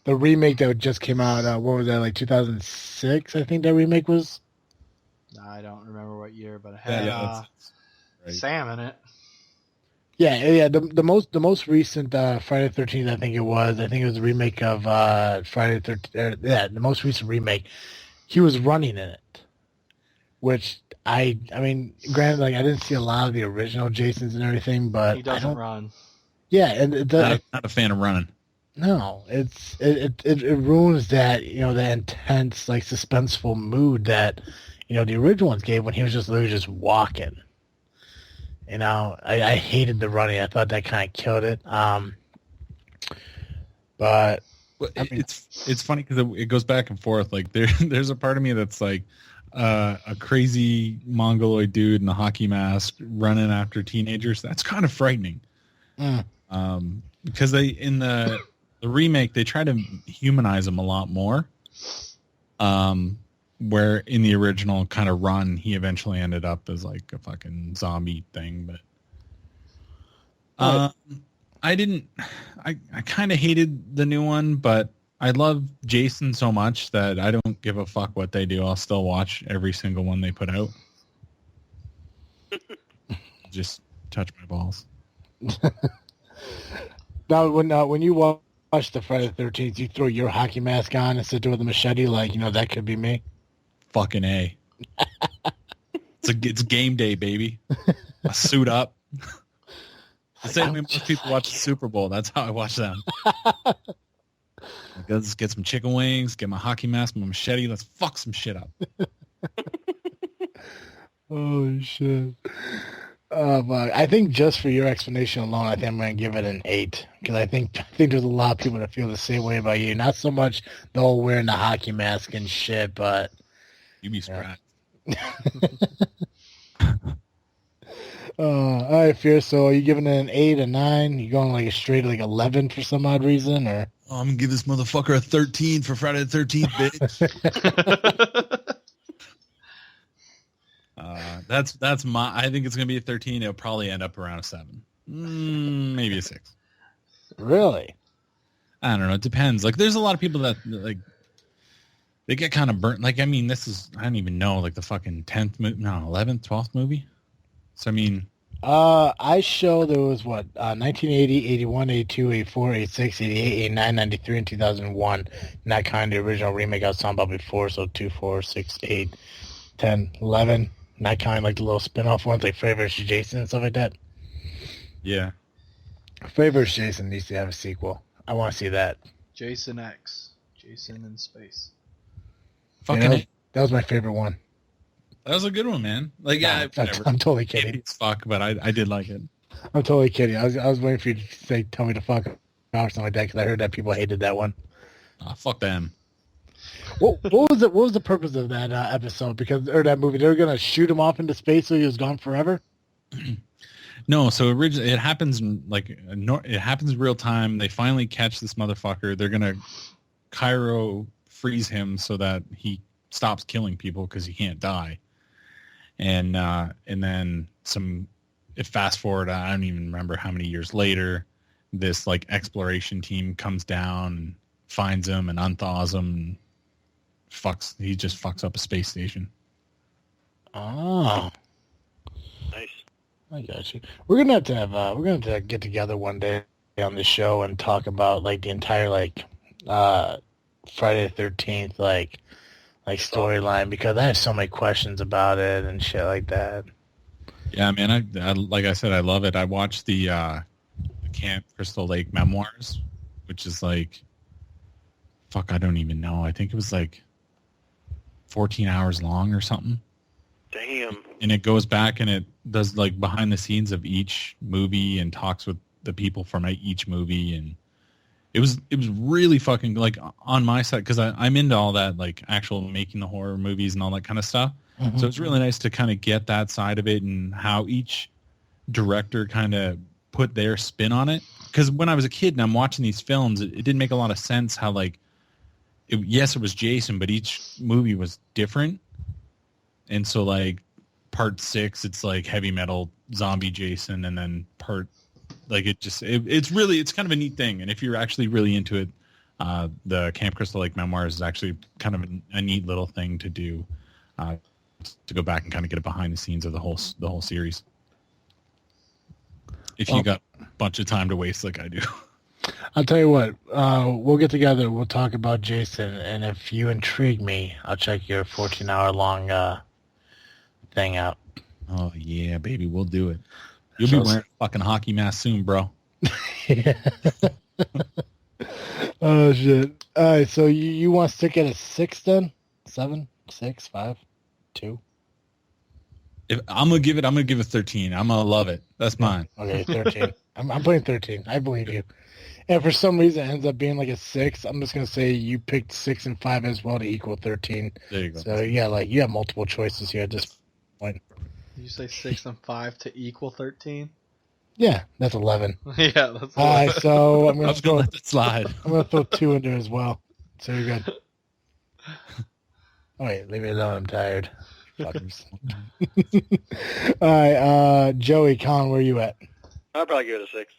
[SPEAKER 1] The remake that just came out. What was that, like 2006? I think that remake was.
[SPEAKER 2] I don't remember what year, but it had
[SPEAKER 4] right.
[SPEAKER 2] Sam in it.
[SPEAKER 1] Yeah. The most recent Friday the 13th, I think it was a remake of Friday the 13th. Yeah, the most recent remake. He was running in it, which I mean, granted, like I didn't see a lot of the original Jasons and everything, but
[SPEAKER 2] He doesn't run.
[SPEAKER 1] Yeah, and
[SPEAKER 4] Not a fan of running.
[SPEAKER 1] No, it ruins that, that intense, like, suspenseful mood that the original ones gave when he was just literally just walking. I hated the running. I thought that kind of killed it. But.
[SPEAKER 4] Well, it's funny because it goes back and forth. Like there's a part of me that's like a crazy mongoloid dude in a hockey mask running after teenagers. That's kind of frightening. Because in the remake they try to humanize him a lot more. Where in the original kind of run, he eventually ended up as like a fucking zombie thing. But I kind of hated the new one, but I love Jason so much that I don't give a fuck what they do. I'll still watch every single one they put out. Just touch my balls.
[SPEAKER 1] Now, when you watch the Friday the 13th, you throw your hockey mask on and sit there with a machete, like, that could be me.
[SPEAKER 4] Fucking A. It's game day, baby. I suit up. The same way most people watch the Super Bowl. That's how I watch them. Let's get some chicken wings, get my hockey mask, my machete. Let's fuck some shit up.
[SPEAKER 1] Oh, shit. But I think just for your explanation alone, I think I'm going to give it an 8. Because I think there's a lot of people that feel the same way about you. Not so much the whole wearing the hockey mask and shit, but...
[SPEAKER 4] You'd be surprised.
[SPEAKER 1] All right, Fear. So are you giving it an 8, a 9? You going like a straight like 11 for some odd reason, or?
[SPEAKER 4] Oh, I'm gonna give this motherfucker a 13 for Friday the 13th, bitch. That's my. I think it's gonna be a 13. It'll probably end up around a 7, maybe a 6.
[SPEAKER 1] Really?
[SPEAKER 4] I don't know. It depends. Like, there's a lot of people that like. They get kind of burnt. Like, I mean, this is, I don't even know, like the fucking 10th, 11th, 12th movie. So, I mean.
[SPEAKER 1] I show there was 1980, 81, 82, 84, 86, 88, 89, 93, and 2001. Not kind of the original remake I was talking about before. So 2, 4, 6, 8, 10, 11. Not kind of like the little spin-off ones like Freddy vs. Jason and stuff like that.
[SPEAKER 4] Yeah.
[SPEAKER 1] Freddy vs. Jason needs to have a sequel. I want to see that.
[SPEAKER 2] Jason X. Jason in space.
[SPEAKER 4] Fucking
[SPEAKER 1] that was my favorite one.
[SPEAKER 4] That was a good one, man. Like, yeah, whatever.
[SPEAKER 1] I'm totally kidding.
[SPEAKER 4] It's fuck, but I did like it.
[SPEAKER 1] I'm totally kidding. I was waiting for you to say, tell me to fuck or something like that, because I heard that people hated that one.
[SPEAKER 4] Fuck them.
[SPEAKER 1] What was the purpose of that episode? Or that movie? They were gonna shoot him off into space so he was gone forever.
[SPEAKER 4] No, so originally it happens it happens in real time. They finally catch this motherfucker. They're gonna Cairo freeze him so that he stops killing people because he can't die. And then it fast forward. I don't even remember how many years later. This like exploration team comes down, and finds him, and unthaws him. And he just fucks up a space station.
[SPEAKER 1] Oh,
[SPEAKER 3] Nice.
[SPEAKER 1] I got you. We're gonna have to get together one day on the show and talk about like the entire Friday the 13th like storyline, because I have so many questions about it and shit like that.
[SPEAKER 4] Yeah, man. I like I said, I love it. I watched the Camp Crystal Lake memoirs, which is like, fuck, I don't even know. I think it was like 14 hours long or something.
[SPEAKER 3] Damn.
[SPEAKER 4] And it goes back and it does like behind the scenes of each movie and talks with the people from each movie, and it was really fucking like on my side, because I'm into all that like actual making the horror movies and all that kind of stuff. Mm-hmm. So it's really nice to kind of get that side of it and how each director kind of put their spin on it. Because when I was a kid and I'm watching these films, it didn't make a lot of sense how like yes, it was Jason, but each movie was different. And so like part 6, it's like heavy metal zombie Jason, and then part like it's kind of a neat thing. And if you're actually really into it, the Camp Crystal Lake memoirs is actually kind of a neat little thing to do, to go back and kind of get a behind the scenes of the whole series. If you got a bunch of time to waste like I do.
[SPEAKER 1] I'll tell you what, we'll get together, we'll talk about Jason, and if you intrigue me, I'll check your 14-hour long thing out.
[SPEAKER 4] Oh yeah, baby, we'll do it. You'll be wearing a fucking hockey mask soon, bro.
[SPEAKER 1] Yeah. Oh shit. Alright, so you want to stick at a 6 then? 7, 6, 5, 2?
[SPEAKER 4] I'm gonna give it 13. I'm gonna love it. That's mine.
[SPEAKER 1] Okay, 13. I'm putting 13. I believe you. And for some reason it ends up being like a 6. I'm just gonna say you picked 6 and 5 as well to equal 13.
[SPEAKER 4] There you go.
[SPEAKER 1] So yeah, like you have multiple choices here at this point.
[SPEAKER 2] Did you say 6 and 5 to equal 13?
[SPEAKER 1] Yeah, that's 11.
[SPEAKER 2] Yeah, that's 11.
[SPEAKER 1] All right, so I'm gonna throw
[SPEAKER 4] let it slide.
[SPEAKER 1] I'm gonna throw 2 in there as well. So you're good. Oh wait, leave me alone. I'm tired. Fuckers. All right, Joey, Colin, where you at?
[SPEAKER 3] I'll probably give it a 6.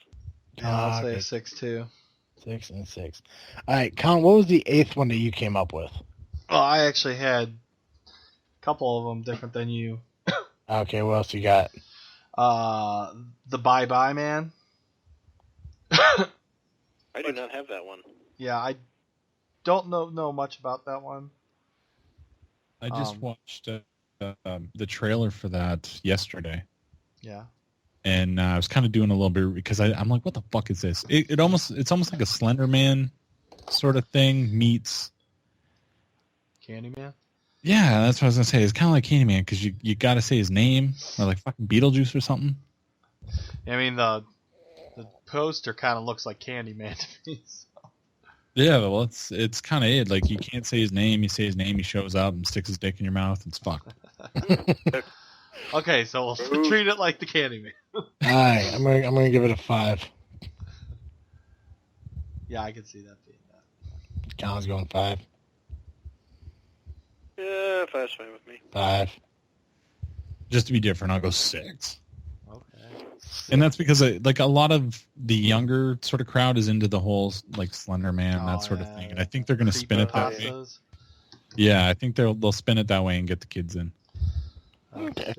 [SPEAKER 2] I'll say a 6 too.
[SPEAKER 1] 6 and 6. All right, Colin, what was the 8th one that you came up with?
[SPEAKER 2] Well, I actually had a couple of them different than you.
[SPEAKER 1] Okay, what else you got?
[SPEAKER 2] The Bye Bye Man.
[SPEAKER 3] I do not have that one.
[SPEAKER 2] Yeah, I don't know much about that one.
[SPEAKER 4] I just watched the trailer for that yesterday.
[SPEAKER 2] Yeah.
[SPEAKER 4] And I was kind of doing a little bit because I'm like, what the fuck is this? It's almost like a Slender Man sort of thing meets
[SPEAKER 2] Candyman.
[SPEAKER 4] Yeah, that's what I was gonna say. It's kind of like Candyman because you got to say his name, or like fucking Beetlejuice or something.
[SPEAKER 2] I mean the poster kind of looks like Candyman to me. So.
[SPEAKER 4] Yeah, well, it's kind of it. Like you can't say his name. You say his name, he shows up and sticks his dick in your mouth. It's fucked.
[SPEAKER 2] Okay, so we'll treat it like the Candyman.
[SPEAKER 1] All right, I'm gonna give it a 5.
[SPEAKER 2] Yeah, I can see that being that.
[SPEAKER 1] Colin's going 5.
[SPEAKER 3] Yeah, 5's fine with me.
[SPEAKER 1] 5.
[SPEAKER 4] Just to be different, I'll go 6.
[SPEAKER 2] Okay.
[SPEAKER 4] And that's because like a lot of the younger sort of crowd is into the whole like Slender Man, that sort of thing, and I think they're gonna spin it that way. Yeah, I think they'll spin it that way and get the kids in.
[SPEAKER 1] Okay.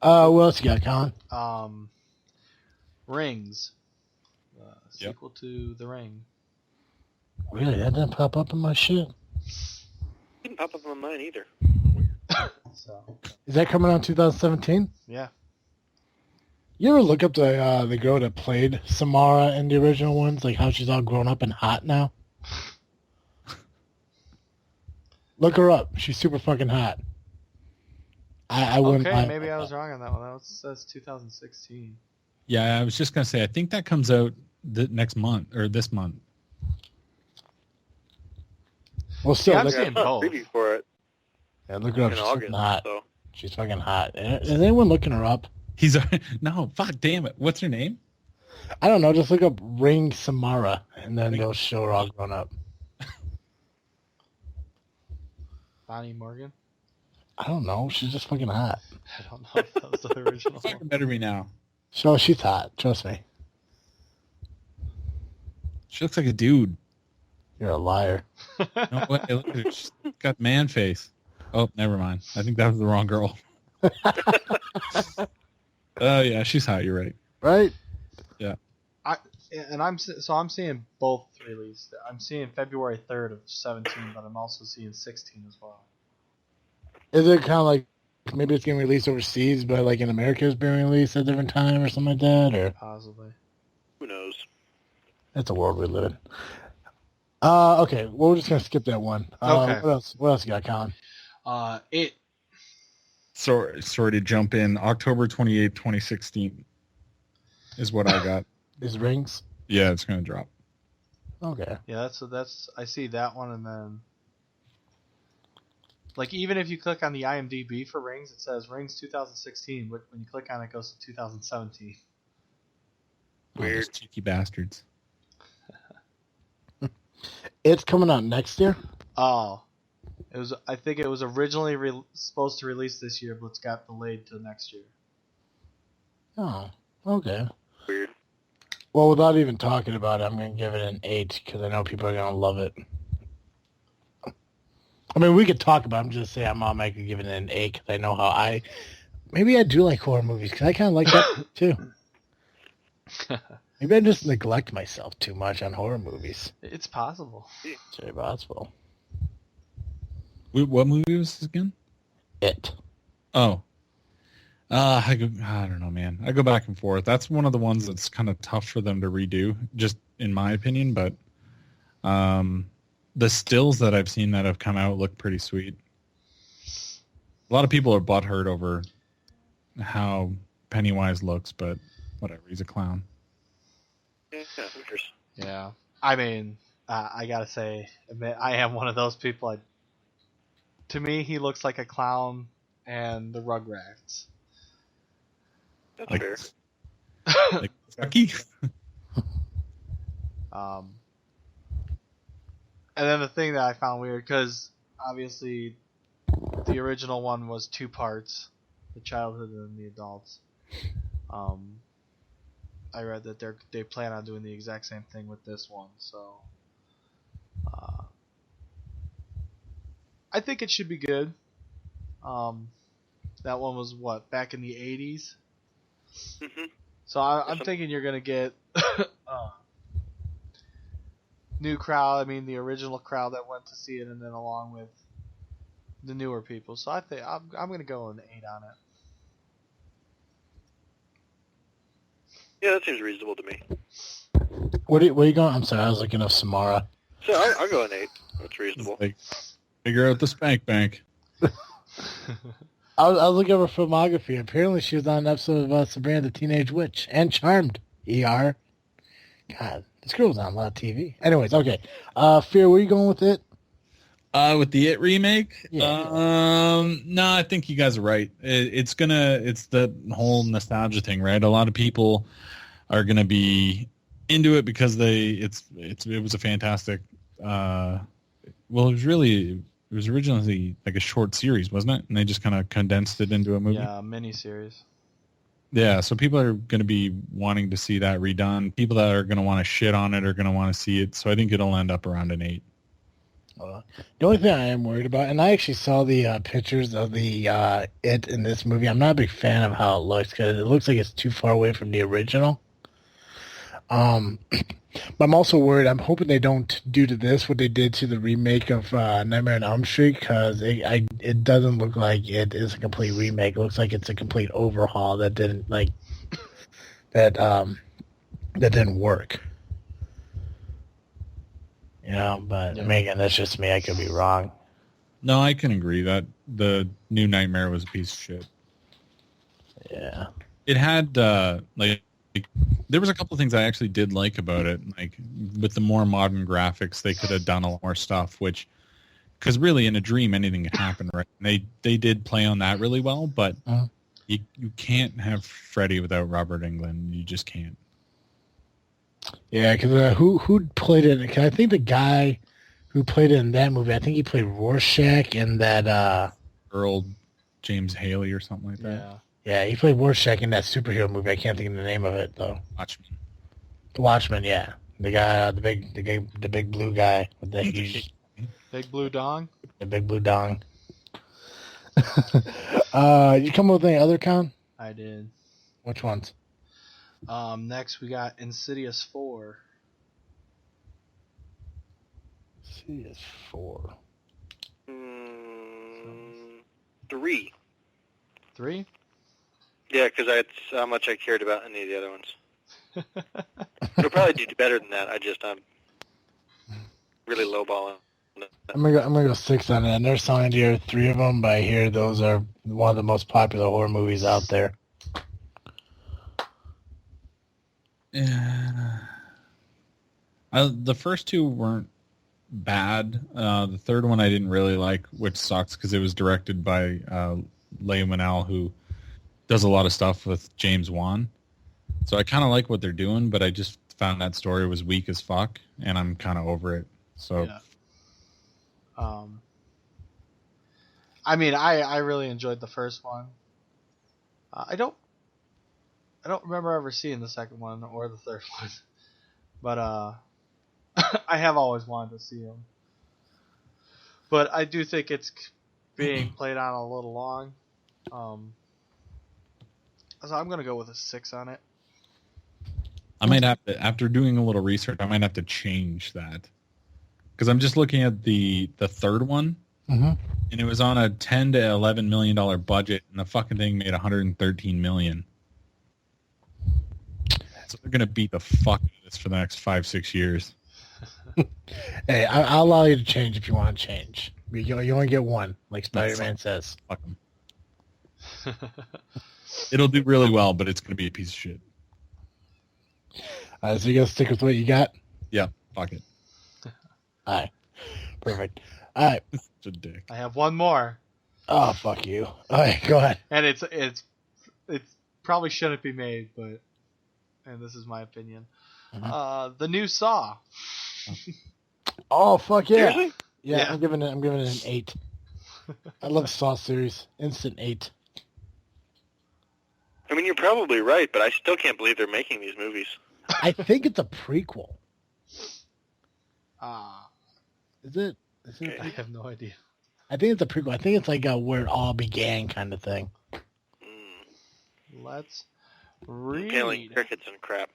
[SPEAKER 1] What else you got, Colin?
[SPEAKER 2] Rings. Sequel to The Ring.
[SPEAKER 1] Really? That didn't pop up in my shit?
[SPEAKER 3] Didn't pop up on mine either.
[SPEAKER 2] So.
[SPEAKER 1] Is that coming out in 2017?
[SPEAKER 2] Yeah.
[SPEAKER 1] You ever look up the girl that played Samara in the original ones? Like how she's all grown up and hot now? Look her up. She's super fucking hot. I wouldn't.
[SPEAKER 2] Okay, maybe I was wrong on that one. That says 2016.
[SPEAKER 4] Yeah, I was just gonna say. I think that comes out next month or this month.
[SPEAKER 1] Well, still,
[SPEAKER 2] I'm
[SPEAKER 1] look,
[SPEAKER 2] seeing
[SPEAKER 3] I saw a
[SPEAKER 2] both.
[SPEAKER 3] preview for it
[SPEAKER 1] yeah, look her up.
[SPEAKER 3] in
[SPEAKER 1] She's
[SPEAKER 3] August.
[SPEAKER 1] fucking hot.
[SPEAKER 3] So.
[SPEAKER 1] She's fucking hot. Is anyone looking her up?
[SPEAKER 4] He's no, fuck, damn it. What's her name?
[SPEAKER 1] I don't know. Just look up Ring Samara, and then they'll show her all grown up.
[SPEAKER 2] Bonnie Morgan?
[SPEAKER 1] I don't know. She's just fucking hot.
[SPEAKER 2] I don't know if that was the original
[SPEAKER 4] Fucking
[SPEAKER 2] one.
[SPEAKER 4] better be now.
[SPEAKER 1] So she's hot. Trust me.
[SPEAKER 4] She looks like a dude.
[SPEAKER 1] You're a liar.
[SPEAKER 4] No way. Look at her. She's got man face. Oh, never mind. I think that was the wrong girl. Oh yeah, she's hot. You're right.
[SPEAKER 1] Right?
[SPEAKER 2] I'm seeing both released. I'm seeing February 3rd of 17, but I'm also seeing 16 as well.
[SPEAKER 1] Is it kind of like maybe it's getting released overseas, but like in America it's being released at a different time or something like that? Or
[SPEAKER 2] Possibly.
[SPEAKER 3] Who knows?
[SPEAKER 1] that's a world we live in. Okay. Well, we're just gonna skip that one.
[SPEAKER 2] Okay.
[SPEAKER 1] What else? What else you got, Colin?
[SPEAKER 2] It.
[SPEAKER 4] Sorry to jump in. October 28th, 2016 is what I got.
[SPEAKER 1] These rings.
[SPEAKER 4] Yeah, it's gonna drop.
[SPEAKER 1] Okay.
[SPEAKER 2] Yeah, that's. I see that one, and then. Like, even if you click on the IMDb for Rings, it says Rings 2016. But when you click on it, it goes to 2017.
[SPEAKER 3] Weird.
[SPEAKER 4] Those cheeky bastards.
[SPEAKER 1] It's coming out next year.
[SPEAKER 2] Oh. I think it was originally supposed to release this year, but it's got delayed to next year.
[SPEAKER 1] Oh. Okay.
[SPEAKER 3] Weird.
[SPEAKER 1] Well, without even talking about it, I'm gonna give it an 8 because I know people are gonna love it. I mean, we could talk about it. I'm just saying I'm automatically giving it an 8 because I know how maybe I do like horror movies because I kind of like that too. Maybe I just neglect myself too much on horror movies.
[SPEAKER 2] It's possible.
[SPEAKER 1] It's very possible.
[SPEAKER 4] What movie was this again?
[SPEAKER 1] It.
[SPEAKER 4] Oh. I don't know, man. I go back and forth. That's one of the ones that's kind of tough for them to redo, just in my opinion. But the stills that I've seen that have come out look pretty sweet. A lot of people are butthurt over how Pennywise looks, but whatever. He's a clown.
[SPEAKER 3] Yeah, interesting.
[SPEAKER 2] Yeah. I mean, I gotta say, I am one of those people. To me, he looks like a clown and the Rugrats.
[SPEAKER 3] That's
[SPEAKER 4] Like,
[SPEAKER 3] fair.
[SPEAKER 4] like Chucky?
[SPEAKER 2] And then the thing that I found weird, because obviously the original one was 2 parts, the childhood and the adults. I read that they plan on doing the exact same thing with this one, so I think it should be good. That one was back in the 80s?
[SPEAKER 3] Mm-hmm.
[SPEAKER 2] So I'm thinking you're gonna get new crowd. I mean, the original crowd that went to see it, and then along with the newer people. So I think I'm gonna go an 8 on it.
[SPEAKER 3] Yeah, that seems reasonable to me.
[SPEAKER 1] Where are you going? I'm sorry, I was looking up Samara.
[SPEAKER 3] So I'll go an 8. That's reasonable.
[SPEAKER 4] Like, figure out the spank bank.
[SPEAKER 1] I was looking at her filmography. Apparently, she was on an episode of Sabrina the Teenage Witch and Charmed. ER. God, this girl was on a lot of TV. Anyways, okay. Fear, where are you going with it?
[SPEAKER 4] With the It remake?
[SPEAKER 1] Yeah.
[SPEAKER 4] No, I think you guys are right. It's the whole nostalgia thing, right? A lot of people are gonna be into it because it was a fantastic. It was originally like a short series, wasn't it? And they just kind of condensed it into a movie.
[SPEAKER 2] Yeah, miniseries.
[SPEAKER 4] Yeah, so people are going to be wanting to see that redone. People that are going to want to shit on it are going to want to see it. So I think it'll end up around an 8.
[SPEAKER 1] The only thing I am worried about, and I actually saw the pictures of the It in this movie. I'm not a big fan of how it looks because it looks like it's too far away from the original. But I'm also worried. I'm hoping they don't do to this what they did to the remake of Nightmare on Elm Street because it doesn't look like it is a complete remake. It looks like it's a complete overhaul that didn't that didn't work. You know, but I mean, again, that's just me. I could be wrong.
[SPEAKER 4] No, I can agree that the New Nightmare was a piece of shit.
[SPEAKER 1] Yeah.
[SPEAKER 4] It had like there was a couple of things I actually did like about it. Like with the more modern graphics, they could have done a lot more stuff. Which, because really in a dream anything can happen, right? And they did play on that really well, but you can't have Freddy without Robert Englund. You just can't.
[SPEAKER 1] Yeah, because who played it? 'Cause I think the guy who played it in that movie, I think he played Rorschach in that.
[SPEAKER 4] Earl James Haley or something like that.
[SPEAKER 2] Yeah.
[SPEAKER 1] Yeah, he played Rorschach in that superhero movie. I can't think of the name of it though.
[SPEAKER 4] Watchmen.
[SPEAKER 1] The Watchmen, yeah. The guy, the big blue guy with the huge,
[SPEAKER 2] Big blue dong.
[SPEAKER 1] the big blue dong. You come up with any other con?
[SPEAKER 2] I did.
[SPEAKER 1] Which ones?
[SPEAKER 2] Next we got Insidious 4.
[SPEAKER 1] CS4.
[SPEAKER 3] 3.
[SPEAKER 2] 3?
[SPEAKER 3] Yeah, because that's how much I cared about any of the other ones. It'll probably do better than that. I'm really lowballing.
[SPEAKER 1] I'm gonna go 6 on it. And they're selling here 3 of them, but I hear those are one of the most popular horror movies out there.
[SPEAKER 4] Yeah. The first 2 weren't bad. The third one I didn't really like, which sucks because it was directed by Leigh Whannell, who does a lot of stuff with James Wan. So I kind of like what they're doing, but I just found that story was weak as fuck, and I'm kind of over it. So,
[SPEAKER 2] yeah. I mean, I really enjoyed the first one. I don't remember ever seeing the second one or the third one, but I have always wanted to see them. But I do think it's being played on a little long. So I'm gonna go with a 6 on it.
[SPEAKER 4] I might have to, after doing a little research, I might have to change that. Because I'm just looking at the third one, and it was on a $10 to $11 million budget, and the fucking thing made $113 million. So they're gonna beat the fuck out of this for the next 5-6 years.
[SPEAKER 1] Hey, I'll allow you to change if you want to change. You only get one, like Spider-Man says.
[SPEAKER 4] Fuck 'em. It'll do really well, but it's gonna be a piece of shit.
[SPEAKER 1] So you gotta stick with what you got?
[SPEAKER 4] Yeah, fuck it.
[SPEAKER 1] All right. Perfect. All right.
[SPEAKER 4] Such a dick.
[SPEAKER 2] I have one more.
[SPEAKER 1] Oh, fuck you. All right, go ahead.
[SPEAKER 2] And it's probably shouldn't be made, but this is my opinion. The new Saw.
[SPEAKER 1] Oh, fuck yeah.
[SPEAKER 3] Seriously?
[SPEAKER 1] Yeah. I'm giving it an 8. I love Saw series. Instant 8.
[SPEAKER 3] I mean, you're probably right, but I still can't believe they're making these movies.
[SPEAKER 1] I think it's a prequel. Is it?
[SPEAKER 2] I have no idea.
[SPEAKER 1] I think it's a prequel. I think it's like where it all began kind of thing.
[SPEAKER 2] Let's read.
[SPEAKER 3] Paling crickets and crap.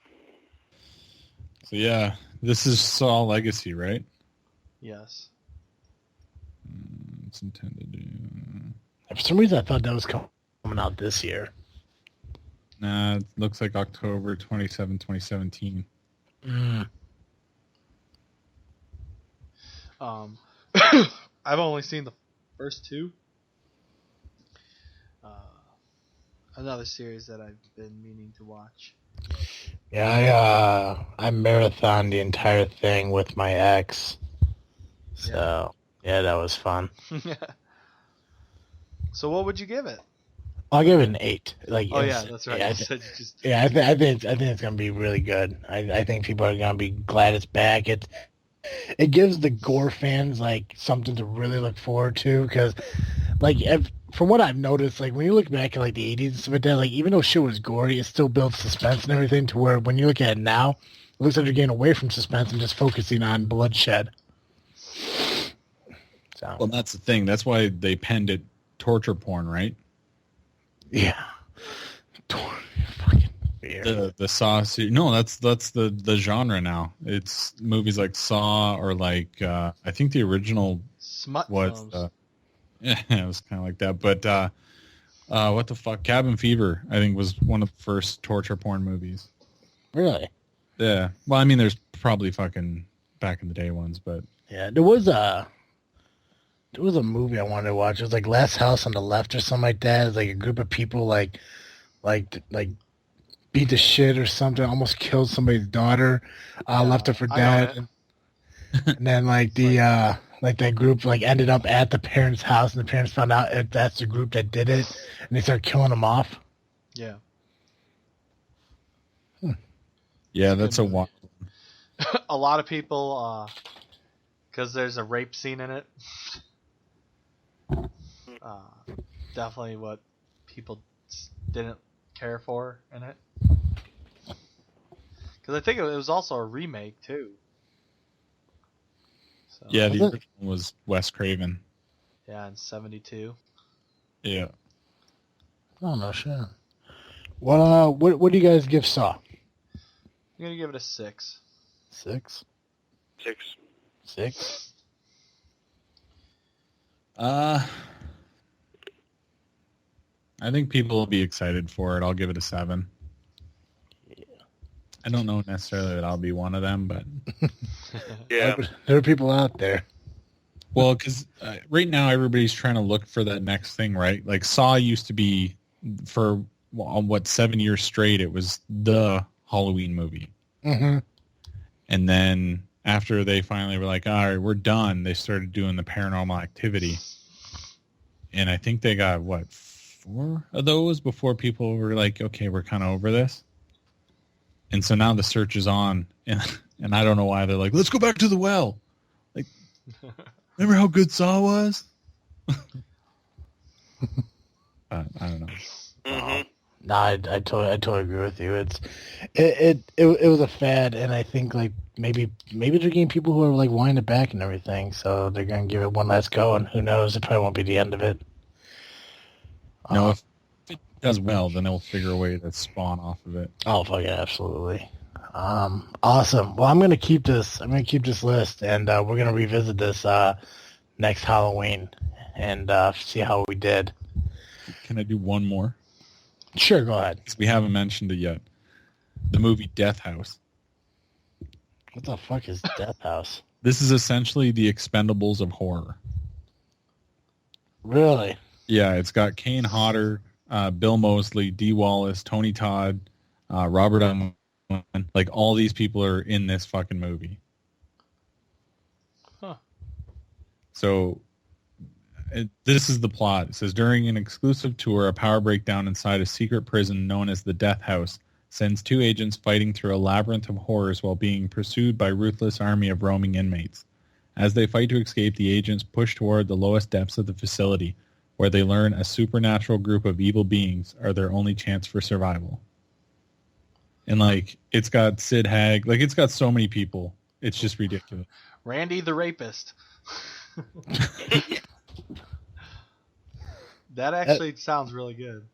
[SPEAKER 4] So yeah, this is Saw Legacy, right?
[SPEAKER 2] Yes.
[SPEAKER 4] It's intended to...
[SPEAKER 1] For some reason, I thought that was coming out this year.
[SPEAKER 4] Nah, it looks like October 27, 2017.
[SPEAKER 2] I've only seen the first 2. Another series that I've been meaning to watch.
[SPEAKER 1] Yeah, I marathoned the entire thing with my ex. So, yeah, that was fun.
[SPEAKER 2] So what would you give it?
[SPEAKER 1] I'll give it an 8. Like,
[SPEAKER 2] oh yeah, that's right.
[SPEAKER 1] Yeah,
[SPEAKER 2] I
[SPEAKER 1] think it's gonna be really good. I think people are gonna be glad it's back. It gives the gore fans like something to really look forward to because, like, from what I've noticed, like when you look back at like the 80s and stuff like that, like even though shit was gory, it still builds suspense and everything. To where when you look at it now, it looks like you're getting away from suspense and just focusing on bloodshed. So,
[SPEAKER 4] well, that's the thing. That's why they penned it torture porn, right?
[SPEAKER 1] Yeah. Fucking weird.
[SPEAKER 4] The Saw series. No, that's the genre now. It's movies like Saw or like I think the original
[SPEAKER 2] Smut
[SPEAKER 4] was
[SPEAKER 2] films.
[SPEAKER 4] Yeah, it was kind of like that. But what the fuck? Cabin Fever, I think, was one of the first torture porn movies.
[SPEAKER 1] Really?
[SPEAKER 4] Yeah. Well, I mean, there's probably fucking back in the day ones, but
[SPEAKER 1] Yeah, there was There was a movie I wanted to watch. It was like Last House on the Left or something like that. It's like a group of people like beat the shit or something. Almost killed somebody's daughter. Left her for dead. And then like like that group like ended up at the parents' house, and the parents found out if that's the group that did it, and they started killing them off.
[SPEAKER 2] Yeah.
[SPEAKER 4] Yeah, that's a wild.
[SPEAKER 2] A lot of people, because there's a rape scene in it. Definitely what people didn't care for in it. Because I think it was also a remake too. So,
[SPEAKER 4] Yeah, the original was Wes Craven.
[SPEAKER 2] Yeah, in '72.
[SPEAKER 4] Yeah.
[SPEAKER 1] Oh no shit. What do you guys give Saw?
[SPEAKER 2] I'm gonna give it a 6.
[SPEAKER 1] 6?
[SPEAKER 3] 6.
[SPEAKER 1] 6?
[SPEAKER 4] I think people will be excited for it. I'll give it a 7.
[SPEAKER 1] Yeah.
[SPEAKER 4] I don't know necessarily that I'll be one of them, but
[SPEAKER 3] Yeah.
[SPEAKER 1] There are people out there.
[SPEAKER 4] well, because right now everybody's trying to look for that next thing, right? Like Saw used to be for 7 years straight. It was the Halloween movie,
[SPEAKER 1] Mm-hmm.
[SPEAKER 4] and then after they finally were like, all right, we're done, they started doing the Paranormal Activity, and I think they got 4 of those before people were like, okay, we're kind of over this. And so now the search is on, and I don't know why they're like, let's go back to the well. Like, remember how good Saw was? I don't know.
[SPEAKER 3] Mm-hmm.
[SPEAKER 1] No, I totally agree with you. It was a fad, and I think like maybe they're getting people who are like wanting it back and everything, so they're gonna give it one last go, and who knows, it probably won't be the end of it.
[SPEAKER 4] No, if it does well, then they'll figure a way to spawn off of it.
[SPEAKER 1] Oh fuck yeah, absolutely. Awesome. Well, I'm gonna keep this list, and we're gonna revisit this next Halloween and see how we did.
[SPEAKER 4] Can I do one more?
[SPEAKER 1] Sure, go ahead.
[SPEAKER 4] Because we haven't mentioned it yet. The movie Death House.
[SPEAKER 1] What the fuck is Death House?
[SPEAKER 4] This is essentially the Expendables of horror.
[SPEAKER 1] Really?
[SPEAKER 4] Yeah, it's got Kane Hodder, Bill Moseley, Dee Wallace, Tony Todd, Robert Unwin. Like, all these people are in this fucking movie.
[SPEAKER 2] Huh.
[SPEAKER 4] So, this is the plot. It says, during an exclusive tour, a power breakdown inside a secret prison known as the Death House sends 2 agents fighting through a labyrinth of horrors while being pursued by a ruthless army of roaming inmates. As they fight to escape, the agents push toward the lowest depths of the facility, where they learn a supernatural group of evil beings are their only chance for survival. And, like, it's got Sid Haig. Like, it's got so many people. It's just ridiculous.
[SPEAKER 2] Randy the Rapist. That actually sounds really good.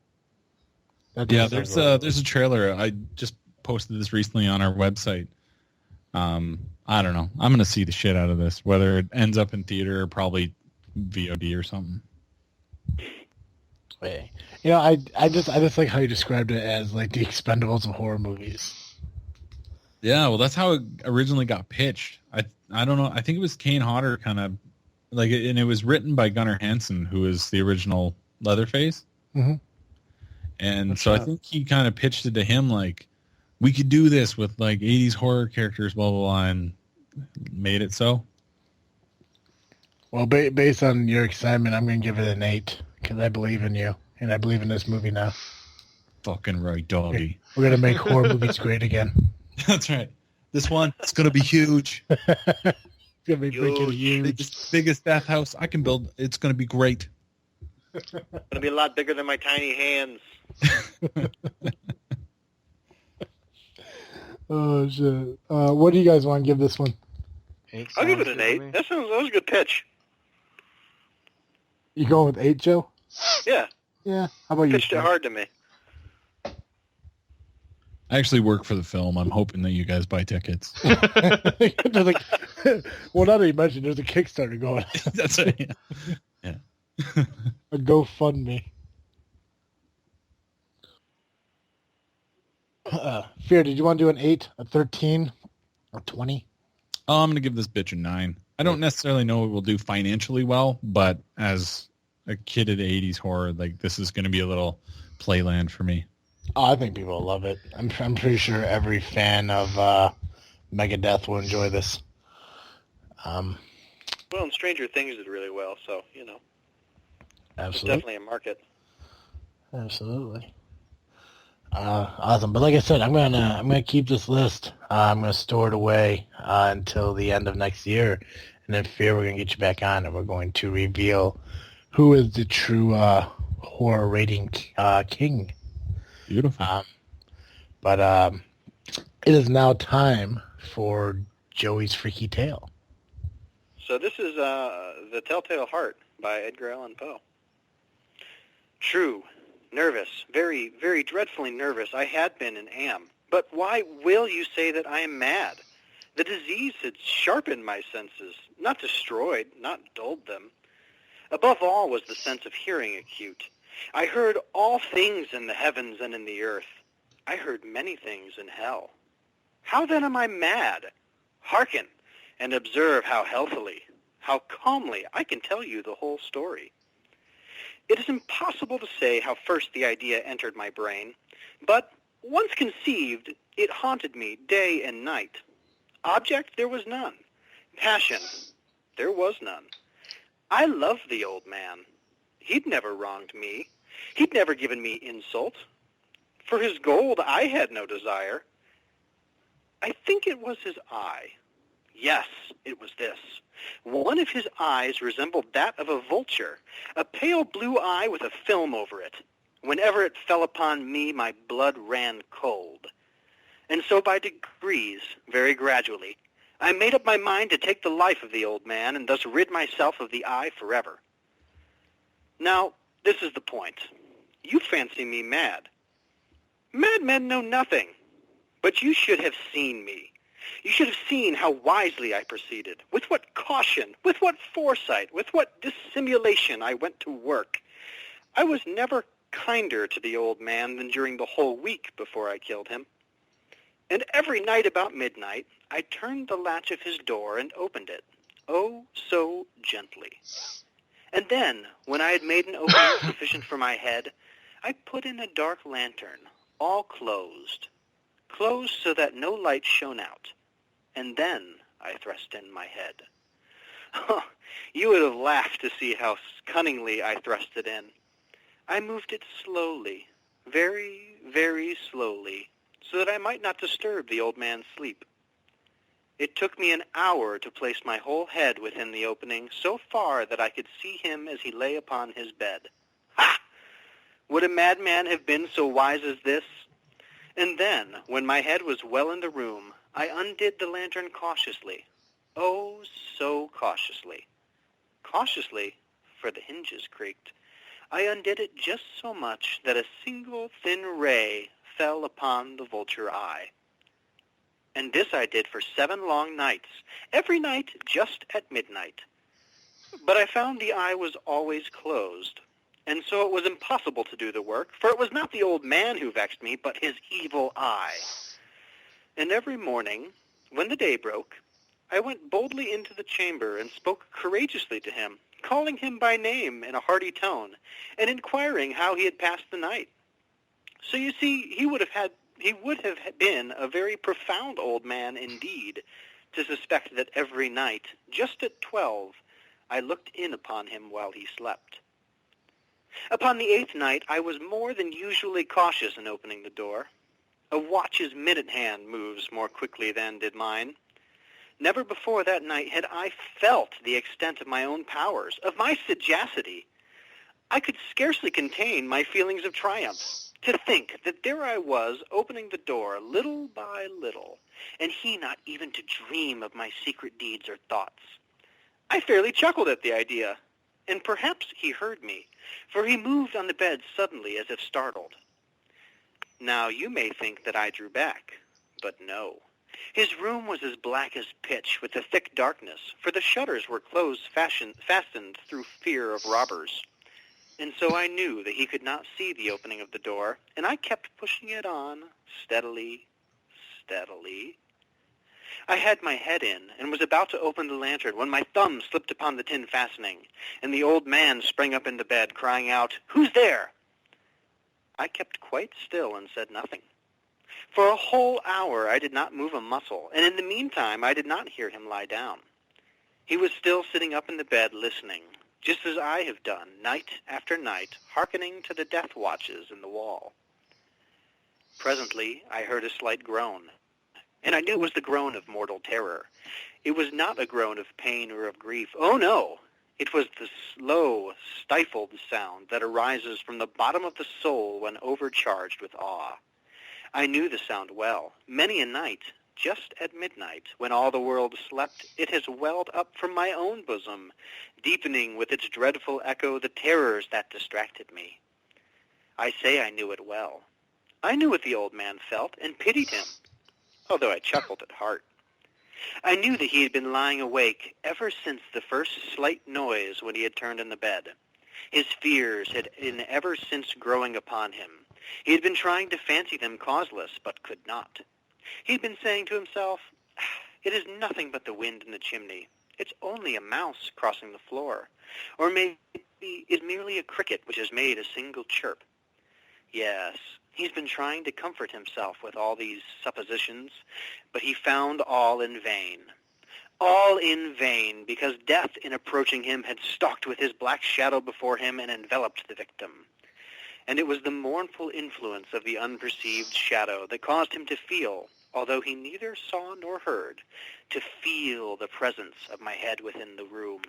[SPEAKER 4] Yeah, there's a trailer. I just posted this recently on our website. I don't know. I'm gonna see the shit out of this, whether it ends up in theater or probably VOD or something.
[SPEAKER 1] Wait. You know, I just like how you described it as like the Expendables of horror movies.
[SPEAKER 4] Yeah, well, that's how it originally got pitched. I don't know. I think it was Kane Hodder kind of like, and it was written by Gunnar Hansen, who is the original Leatherface.
[SPEAKER 1] Mm-hmm.
[SPEAKER 4] And
[SPEAKER 1] What's
[SPEAKER 4] so
[SPEAKER 1] that?
[SPEAKER 4] I think he kind of pitched it to him like, we could do this with like 80s horror characters, blah, blah, blah, and made it so.
[SPEAKER 1] Well, based on your excitement, I'm going to give it an 8 because I believe in you, and I believe in this movie now.
[SPEAKER 4] Fucking right, doggy.
[SPEAKER 1] We're going to make horror movies great again.
[SPEAKER 4] That's right. This one, it's going to be huge.
[SPEAKER 1] It's going to be freaking huge.
[SPEAKER 4] Biggest Death House I can build. It's going to be great.
[SPEAKER 3] It's gonna be a lot bigger than my tiny hands.
[SPEAKER 1] Oh, shit. What do you guys want to give this one?
[SPEAKER 3] I'll give it an 8. That was a good pitch.
[SPEAKER 1] You going with 8, Joe?
[SPEAKER 3] Yeah,
[SPEAKER 1] Yeah. How about you?
[SPEAKER 3] pitched it hard to me.
[SPEAKER 4] I actually work for the film. I'm hoping that you guys buy tickets.
[SPEAKER 1] There's like, well, now that you mentioned, there's a Kickstarter going.
[SPEAKER 4] That's it. Yeah.
[SPEAKER 1] A GoFundMe. Fear, did you want to do an 8, a 13, or 20?
[SPEAKER 4] Oh, I'm going to give this bitch a 9. I don't necessarily know it will do financially well, but as a kid of the 80s horror, like this is going to be a little playland for me.
[SPEAKER 1] Oh, I think people will love it. I'm pretty sure every fan of Megadeth will enjoy this.
[SPEAKER 3] Well, and Stranger Things did really well, so, there's
[SPEAKER 1] Absolutely.
[SPEAKER 3] definitely a market.
[SPEAKER 1] Absolutely. Awesome. But like I said, I'm gonna keep this list. I'm gonna store it away until the end of next year, and then Fear, we're gonna get you back on, and we're going to reveal who is the true horror rating king.
[SPEAKER 4] Beautiful.
[SPEAKER 1] But it is now time for Joey's Freaky Tale.
[SPEAKER 3] So this is The Telltale Heart by Edgar Allan Poe. True. Nervous, very, very dreadfully nervous, I had been and am. But why will you say that I am mad? The disease had sharpened my senses, not destroyed, not dulled them. Above all was the sense of hearing acute. I heard all things in the heavens and in the earth. I heard many things in hell. How then am I mad? Hearken, and observe how healthily, how calmly I can tell you the whole story. It is impossible to say how first the idea entered my brain, but once conceived, it haunted me day and night. Object there was none. Passion there was none. I loved the old man. He'd never wronged me. He'd never given me insult. For his gold I had no desire. I think it was his eye. Yes, it was this. One of his eyes resembled that of a vulture, a pale blue eye with a film over it. Whenever it fell upon me, my blood ran cold. And so by degrees, very gradually, I made up my mind to take the life of the old man and thus rid myself of the eye forever. Now, this is the point. You fancy me mad. Madmen know nothing, but you should have seen me. You should have seen how wisely I proceeded, with what caution, with what foresight, with what dissimulation I went to work. I was never kinder to the old man than during the whole week before I killed him. And every night about midnight, I turned the latch of his door and opened it, oh, so gently. And then, when I had made an opening sufficient for my head, I put in a dark lantern, all closed so that no light shone out. And then I thrust in my head. Oh, you would have laughed to see how cunningly I thrust it in. I moved it slowly, very, very slowly, so that I might not disturb the old man's sleep. It took me an hour to place my whole head within the opening so far that I could see him as he lay upon his bed. Ha! Would a madman have been so wise as this? And then, when my head was well in the room, I undid the lantern cautiously. Oh, so cautiously. Cautiously, for the hinges creaked. I undid it just so much that a single thin ray fell upon the vulture eye. And this I did for 7 long nights, every night just at midnight. But I found the eye was always closed, and so it was impossible to do the work, for it was not the old man who vexed me, but his evil eye. And every morning, when the day broke, I went boldly into the chamber and spoke courageously to him, calling him by name in a hearty tone, and inquiring how he had passed the night. So you see, he would have been a very profound old man indeed, to suspect that every night, just at 12, I looked in upon him while he slept. Upon the 8th night, I was more than usually cautious in opening the door. A watch's minute hand moves more quickly than did mine. Never before that night had I felt the extent of my own powers, of my sagacity. I could scarcely contain my feelings of triumph. To think that there I was, opening the door little by little, and he not even to dream of my secret deeds or thoughts. I fairly chuckled at the idea, and perhaps he heard me, for he moved on the bed suddenly as if startled. Now you may think that I drew back, but no. His room was as black as pitch with a thick darkness, for the shutters were closed fastened through fear of robbers. And so I knew that he could not see the opening of the door, and I kept pushing it on, steadily, steadily. I had my head in and was about to open the lantern when my thumb slipped upon the tin fastening, and the old man sprang up into bed, crying out, "Who's there?" I kept quite still and said nothing. For a whole hour I did not move a muscle, and in the meantime I did not hear him lie down. He was still sitting up in the bed listening, just as I have done night after night, hearkening to the death watches in the wall. Presently I heard a slight groan, and I knew it was the groan of mortal terror. It was not a groan of pain or of grief. Oh, no! It was the slow, stifled sound that arises from the bottom of the soul when overcharged with awe. I knew the sound well. Many a night, just at midnight, when all the world slept, it has welled up from my own bosom, deepening with its dreadful echo the terrors that distracted me. I say I knew it well. I knew what the old man felt, and pitied him, although I chuckled at heart. I knew that he had been lying awake ever since the first slight noise when he had turned in the bed. His fears had been ever since growing upon him. He had been trying to fancy them causeless, but could not. He had been saying to himself, "It is nothing but the wind in the chimney. It's only a mouse crossing the floor. Or maybe it's merely a cricket which has made a single chirp." Yes, he's been trying to comfort himself with all these suppositions, but he found all in vain. All in vain, because death in approaching him had stalked with his black shadow before him and enveloped the victim. And it was the mournful influence of the unperceived shadow that caused him to feel, although he neither saw nor heard, to feel the presence of my head within the room.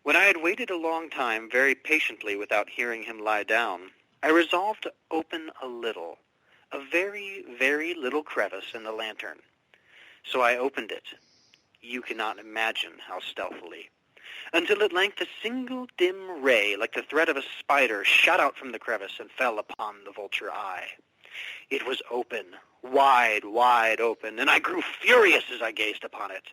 [SPEAKER 3] When I had waited a long time very patiently without hearing him lie down, I resolved to open a very, very little crevice in the lantern. So I opened it. You cannot imagine how stealthily, until at length a single dim ray, like the thread of a spider, shot out from the crevice and fell upon the vulture eye. It was open, wide, wide open, and I grew furious as I gazed upon it.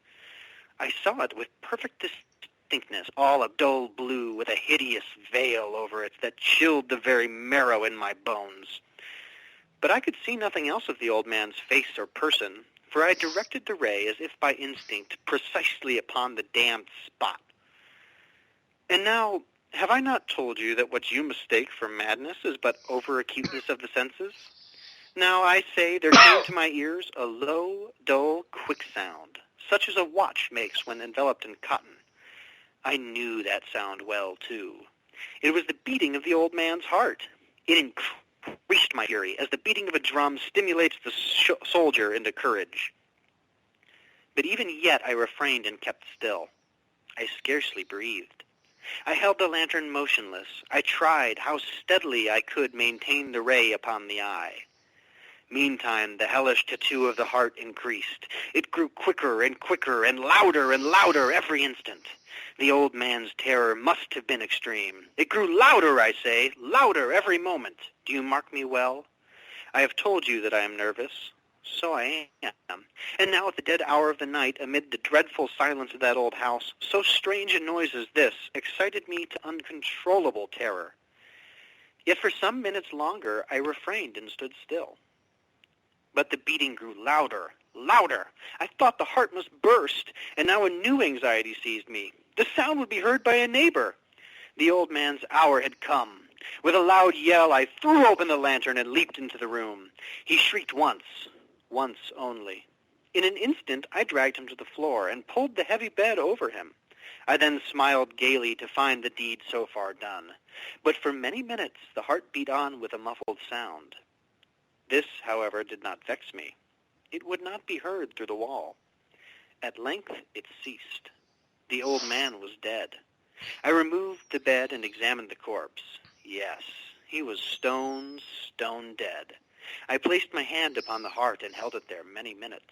[SPEAKER 3] I saw it with perfect distinctness, all a dull blue, with a hideous veil over it that chilled the very marrow in my bones. But I could see nothing else of the old man's face or person, for I directed the ray as if by instinct precisely upon the damned spot. And now, have I not told you that what you mistake for madness is but over-acuteness of the senses? Now, I say, there came to my ears a low, dull, quick sound, such as a watch makes when enveloped in cotton. I knew that sound well, too. It was the beating of the old man's heart. It increased my fury, as the beating of a drum stimulates the soldier into courage. But even yet I refrained and kept still. I scarcely breathed. I held the lantern motionless. I tried how steadily I could maintain the ray upon the eye. Meantime, the hellish tattoo of the heart increased. It grew quicker and quicker and louder every instant. The old man's terror must have been extreme. It grew louder, I say, louder every moment. Do you mark me well? I have told you that I am nervous. So I am. And now at the dead hour of the night, amid the dreadful silence of that old house, so strange a noise as this excited me to uncontrollable terror. Yet for some minutes longer I refrained and stood still. But the beating grew louder. I thought the heart must burst, and now a new anxiety seized me. The sound would be heard by a neighbor. The old man's hour had come. With a loud yell, I threw open the lantern and leaped into the room. He shrieked once only. In an instant, I dragged him to the floor and pulled the heavy bed over him. I then smiled gaily to find the deed so far done. But for many minutes, the heart beat on with a muffled sound. This, however, did not vex me. It would not be heard through the wall. At length it ceased. The old man was dead. I removed the bed and examined the corpse. Yes, he was stone dead. I placed my hand upon the heart and held it there many minutes.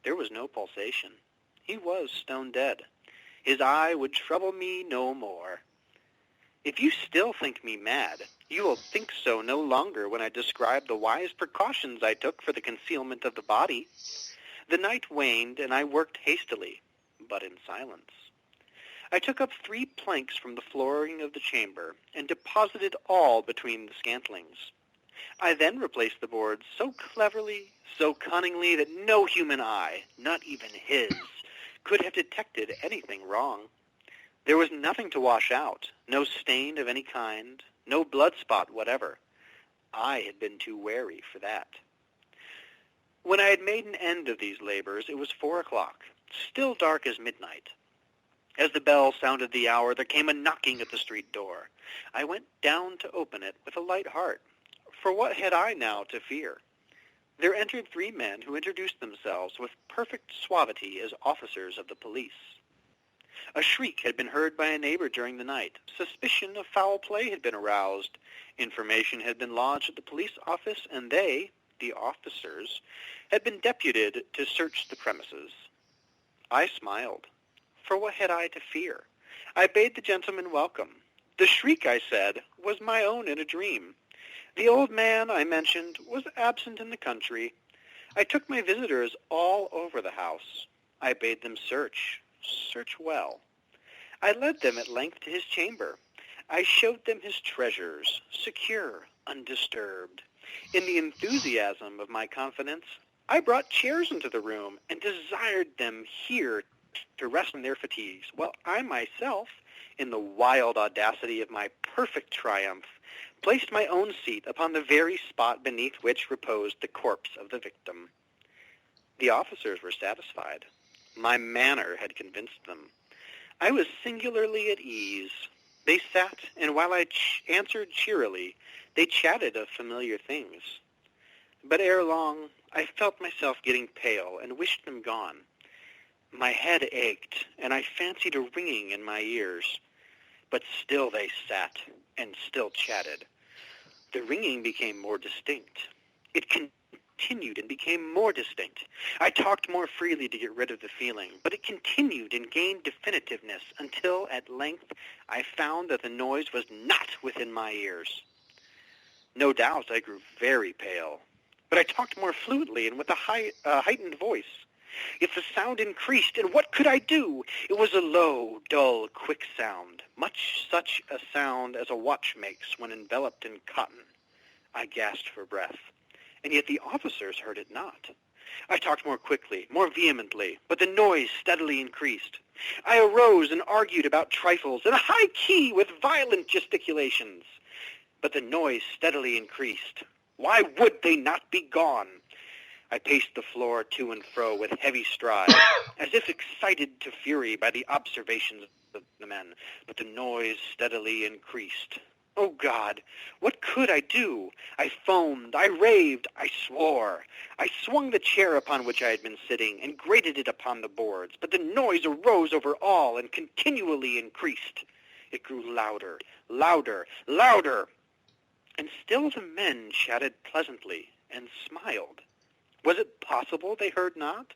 [SPEAKER 3] There was no pulsation. He was stone dead. His eye would trouble me no more. If you still think me mad, you will think so no longer when I describe the wise precautions I took for the concealment of the body. The night waned, and I worked hastily, but in silence. I took up 3 planks from the flooring of the chamber and deposited all between the scantlings. I then replaced the boards so cleverly, so cunningly that no human eye, not even his, could have detected anything wrong. There was nothing to wash out, no stain of any kind, no blood spot whatever. I had been too wary for that. When I had made an end of these labors, it was 4 o'clock, still dark as midnight. As the bell sounded the hour, there came a knocking at the street door. I went down to open it with a light heart, for what had I now to fear? There entered 3 men who introduced themselves with perfect suavity as officers of the police. A shriek had been heard by a neighbor during the night. Suspicion of foul play had been aroused. Information had been lodged at the police office, and they, the officers, had been deputed to search the premises. I smiled. For what had I to fear? I bade the gentleman welcome. The shriek, I said, was my own in a dream. The old man, I mentioned, was absent in the country. I took my visitors all over the house. I bade them search well. I led them at length to his chamber. I showed them his treasures, secure, undisturbed. In the enthusiasm of my confidence, I brought chairs into the room and desired them here to rest from their fatigues, while I myself, in the wild audacity of my perfect triumph, placed my own seat upon the very spot beneath which reposed the corpse of the victim. The officers were satisfied. My manner had convinced them. I was singularly at ease. They sat, and while I answered cheerily, they chatted of familiar things. But ere long, I felt myself getting pale and wished them gone. My head ached, and I fancied a ringing in my ears. But still they sat, and still chatted. The ringing became more distinct. It continued and became more distinct. I talked more freely to get rid of the feeling, but it continued and gained definitiveness until, at length, I found that the noise was not within my ears. No doubt I grew very pale, but I talked more fluently and with a heightened voice. If the sound increased, and what could I do? It was a low, dull, quick sound, much such a sound as a watch makes when enveloped in cotton. I gasped for breath, and yet the officers heard it not. I talked more quickly, more vehemently, but the noise steadily increased. I arose and argued about trifles in a high key with violent gesticulations, but the noise steadily increased. Why would they not be gone? I paced the floor to and fro with heavy strides, as if excited to fury by the observations of the men, but the noise steadily increased. Oh, God, what could I do? I foamed, I raved, I swore. I swung the chair upon which I had been sitting and grated it upon the boards, but the noise arose over all and continually increased. It grew louder, louder, louder, and still the men chatted pleasantly and smiled. Was it possible they heard not?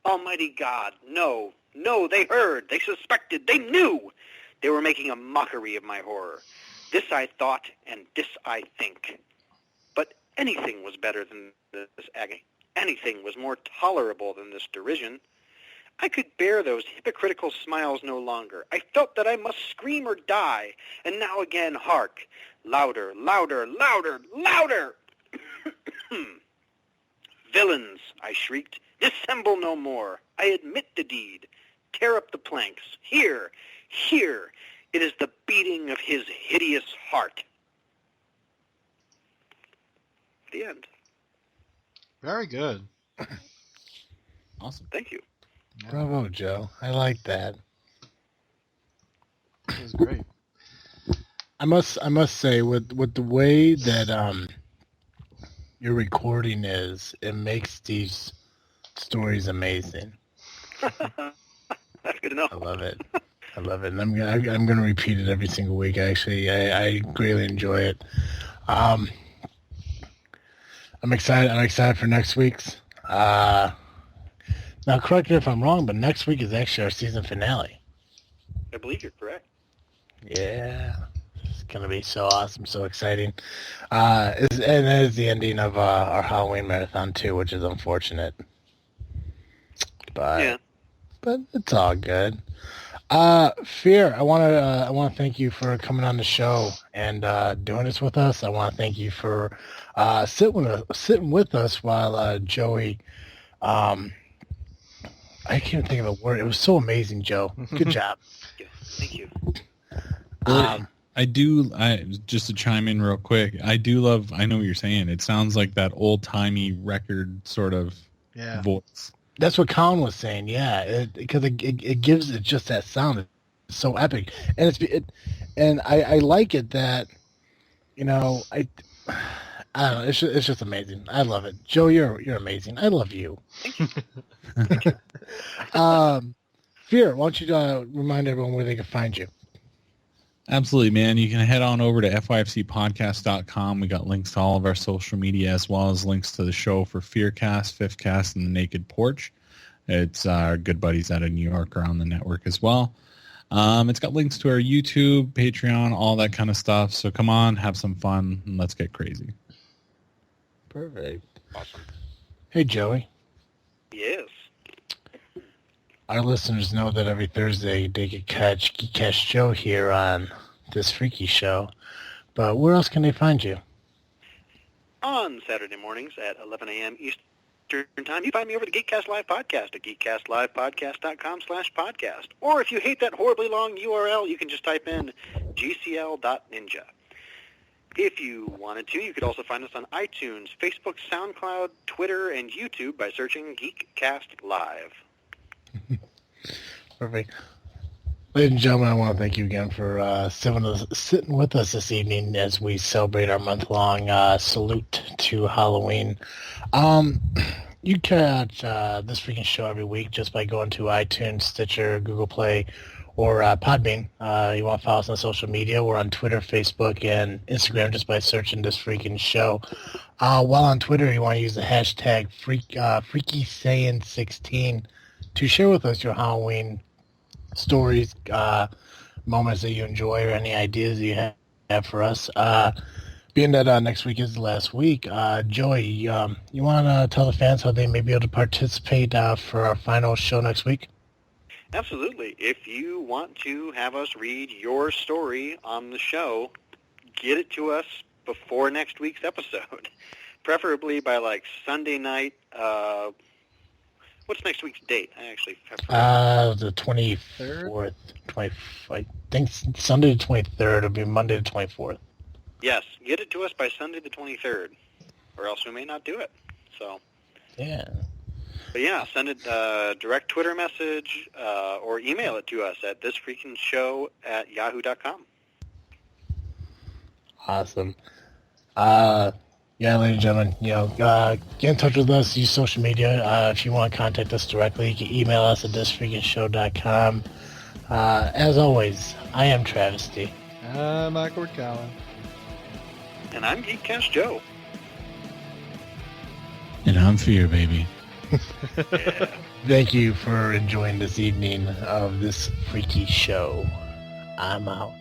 [SPEAKER 3] Almighty God, no, they heard, they suspected, they knew. They were making a mockery of my horror. This I thought, and this I think. But anything was better than this agony. Anything was more tolerable than this derision. I could bear those hypocritical smiles no longer. I felt that I must scream or die. And now again, hark! Louder, louder, louder, louder! Villains, I shrieked, dissemble no more. I admit the deed. Tear up the planks. Here, here. It is the beating of his hideous heart. The end.
[SPEAKER 2] Very good.
[SPEAKER 4] Awesome.
[SPEAKER 3] Thank you.
[SPEAKER 2] Yeah,
[SPEAKER 1] Bravo, Joe. I like that.
[SPEAKER 2] it was great.
[SPEAKER 1] I must say, with the way that your recording is, it makes these stories amazing.
[SPEAKER 3] That's good to know.
[SPEAKER 1] I love it. I love it. And I'm gonna repeat it every single week. Actually, I greatly enjoy it. I'm excited. I'm excited for next week's. Now, correct me if I'm wrong, but next week is actually our season finale.
[SPEAKER 3] I believe you're correct.
[SPEAKER 1] Yeah, it's gonna be so awesome, so exciting. And that is the ending of our Halloween marathon too, which is unfortunate. But it's all good. Fear, I want to thank you for coming on the show and doing this with us. I want to thank you for sitting with us while Joey. I can't think of a word. It was so amazing, Joe. Good job.
[SPEAKER 3] Thank you.
[SPEAKER 4] Just to chime in real quick, I know what you're saying. It sounds like that old-timey record sort of voice.
[SPEAKER 1] That's what Colin was saying, because it gives it just that sound. It's so epic. And I like it that, I don't know, it's just amazing. I love it. Joe, you're amazing. I love you.
[SPEAKER 3] Thank you.
[SPEAKER 1] Fear, why don't you remind everyone where they can find you?
[SPEAKER 4] Absolutely, man. You can head on over to FYFCpodcast.com. We got links to all of our social media as well as links to the show for Fearcast, Fifth Cast, and the Naked Porch. It's our good buddies out of New York are on the network as well. It's got links to our YouTube, Patreon, all that kind of stuff. So come on, have some fun, and let's get crazy.
[SPEAKER 1] Perfect.
[SPEAKER 3] Awesome.
[SPEAKER 1] Hey, Joey.
[SPEAKER 3] Yes.
[SPEAKER 1] Our listeners know that every Thursday they can catch Geek Cast Joe here on this freaky show. But where else can they find you?
[SPEAKER 3] On Saturday mornings at 11 a.m. Eastern Time, you find me over the Geek Cast Live Podcast at geekcastlivepodcast.com/podcast. Or if you hate that horribly long URL, you can just type in gcl.ninja. If you wanted to, you could also find us on iTunes, Facebook, SoundCloud, Twitter, and YouTube by searching Geek Cast Live.
[SPEAKER 1] Perfect. Ladies and gentlemen, I want to thank you again for sitting with us this evening as we celebrate our month-long salute to Halloween. You catch this freaking show every week just by going to iTunes, Stitcher, Google Play, or Podbean. You want to follow us on social media. We're on Twitter, Facebook, and Instagram just by searching this freaking show. While on Twitter, you want to use the hashtag FreakySaying16 to share with us your Halloween stories, moments that you enjoy, or any ideas you have for us. Being that next week is the last week, Joey, you want to tell the fans how they may be able to participate for our final show next week?
[SPEAKER 3] Absolutely. If you want to have us read your story on the show, get it to us before next week's episode, preferably by Sunday night. What's next week's date? I actually have
[SPEAKER 1] the 24th. I think Sunday the 23rd. It'll be Monday the 24th.
[SPEAKER 3] Yes, get it to us by Sunday the 23rd, or else we may not do it. So.
[SPEAKER 1] Yeah.
[SPEAKER 3] But yeah, send it direct Twitter message or email it to us at thisfreakinshow@yahoo.com.
[SPEAKER 1] Awesome. Yeah, ladies and gentlemen, get in touch with us, use social media. If you want to contact us directly, you can email us at thisfreakinshow.com. As always, I am Travesty.
[SPEAKER 2] I'm Awkward Colin.
[SPEAKER 3] And I'm Geek Cast Joe.
[SPEAKER 4] And I'm Fear, baby.
[SPEAKER 3] Yeah.
[SPEAKER 1] Thank you for enjoying this evening of this freaky show. I'm out.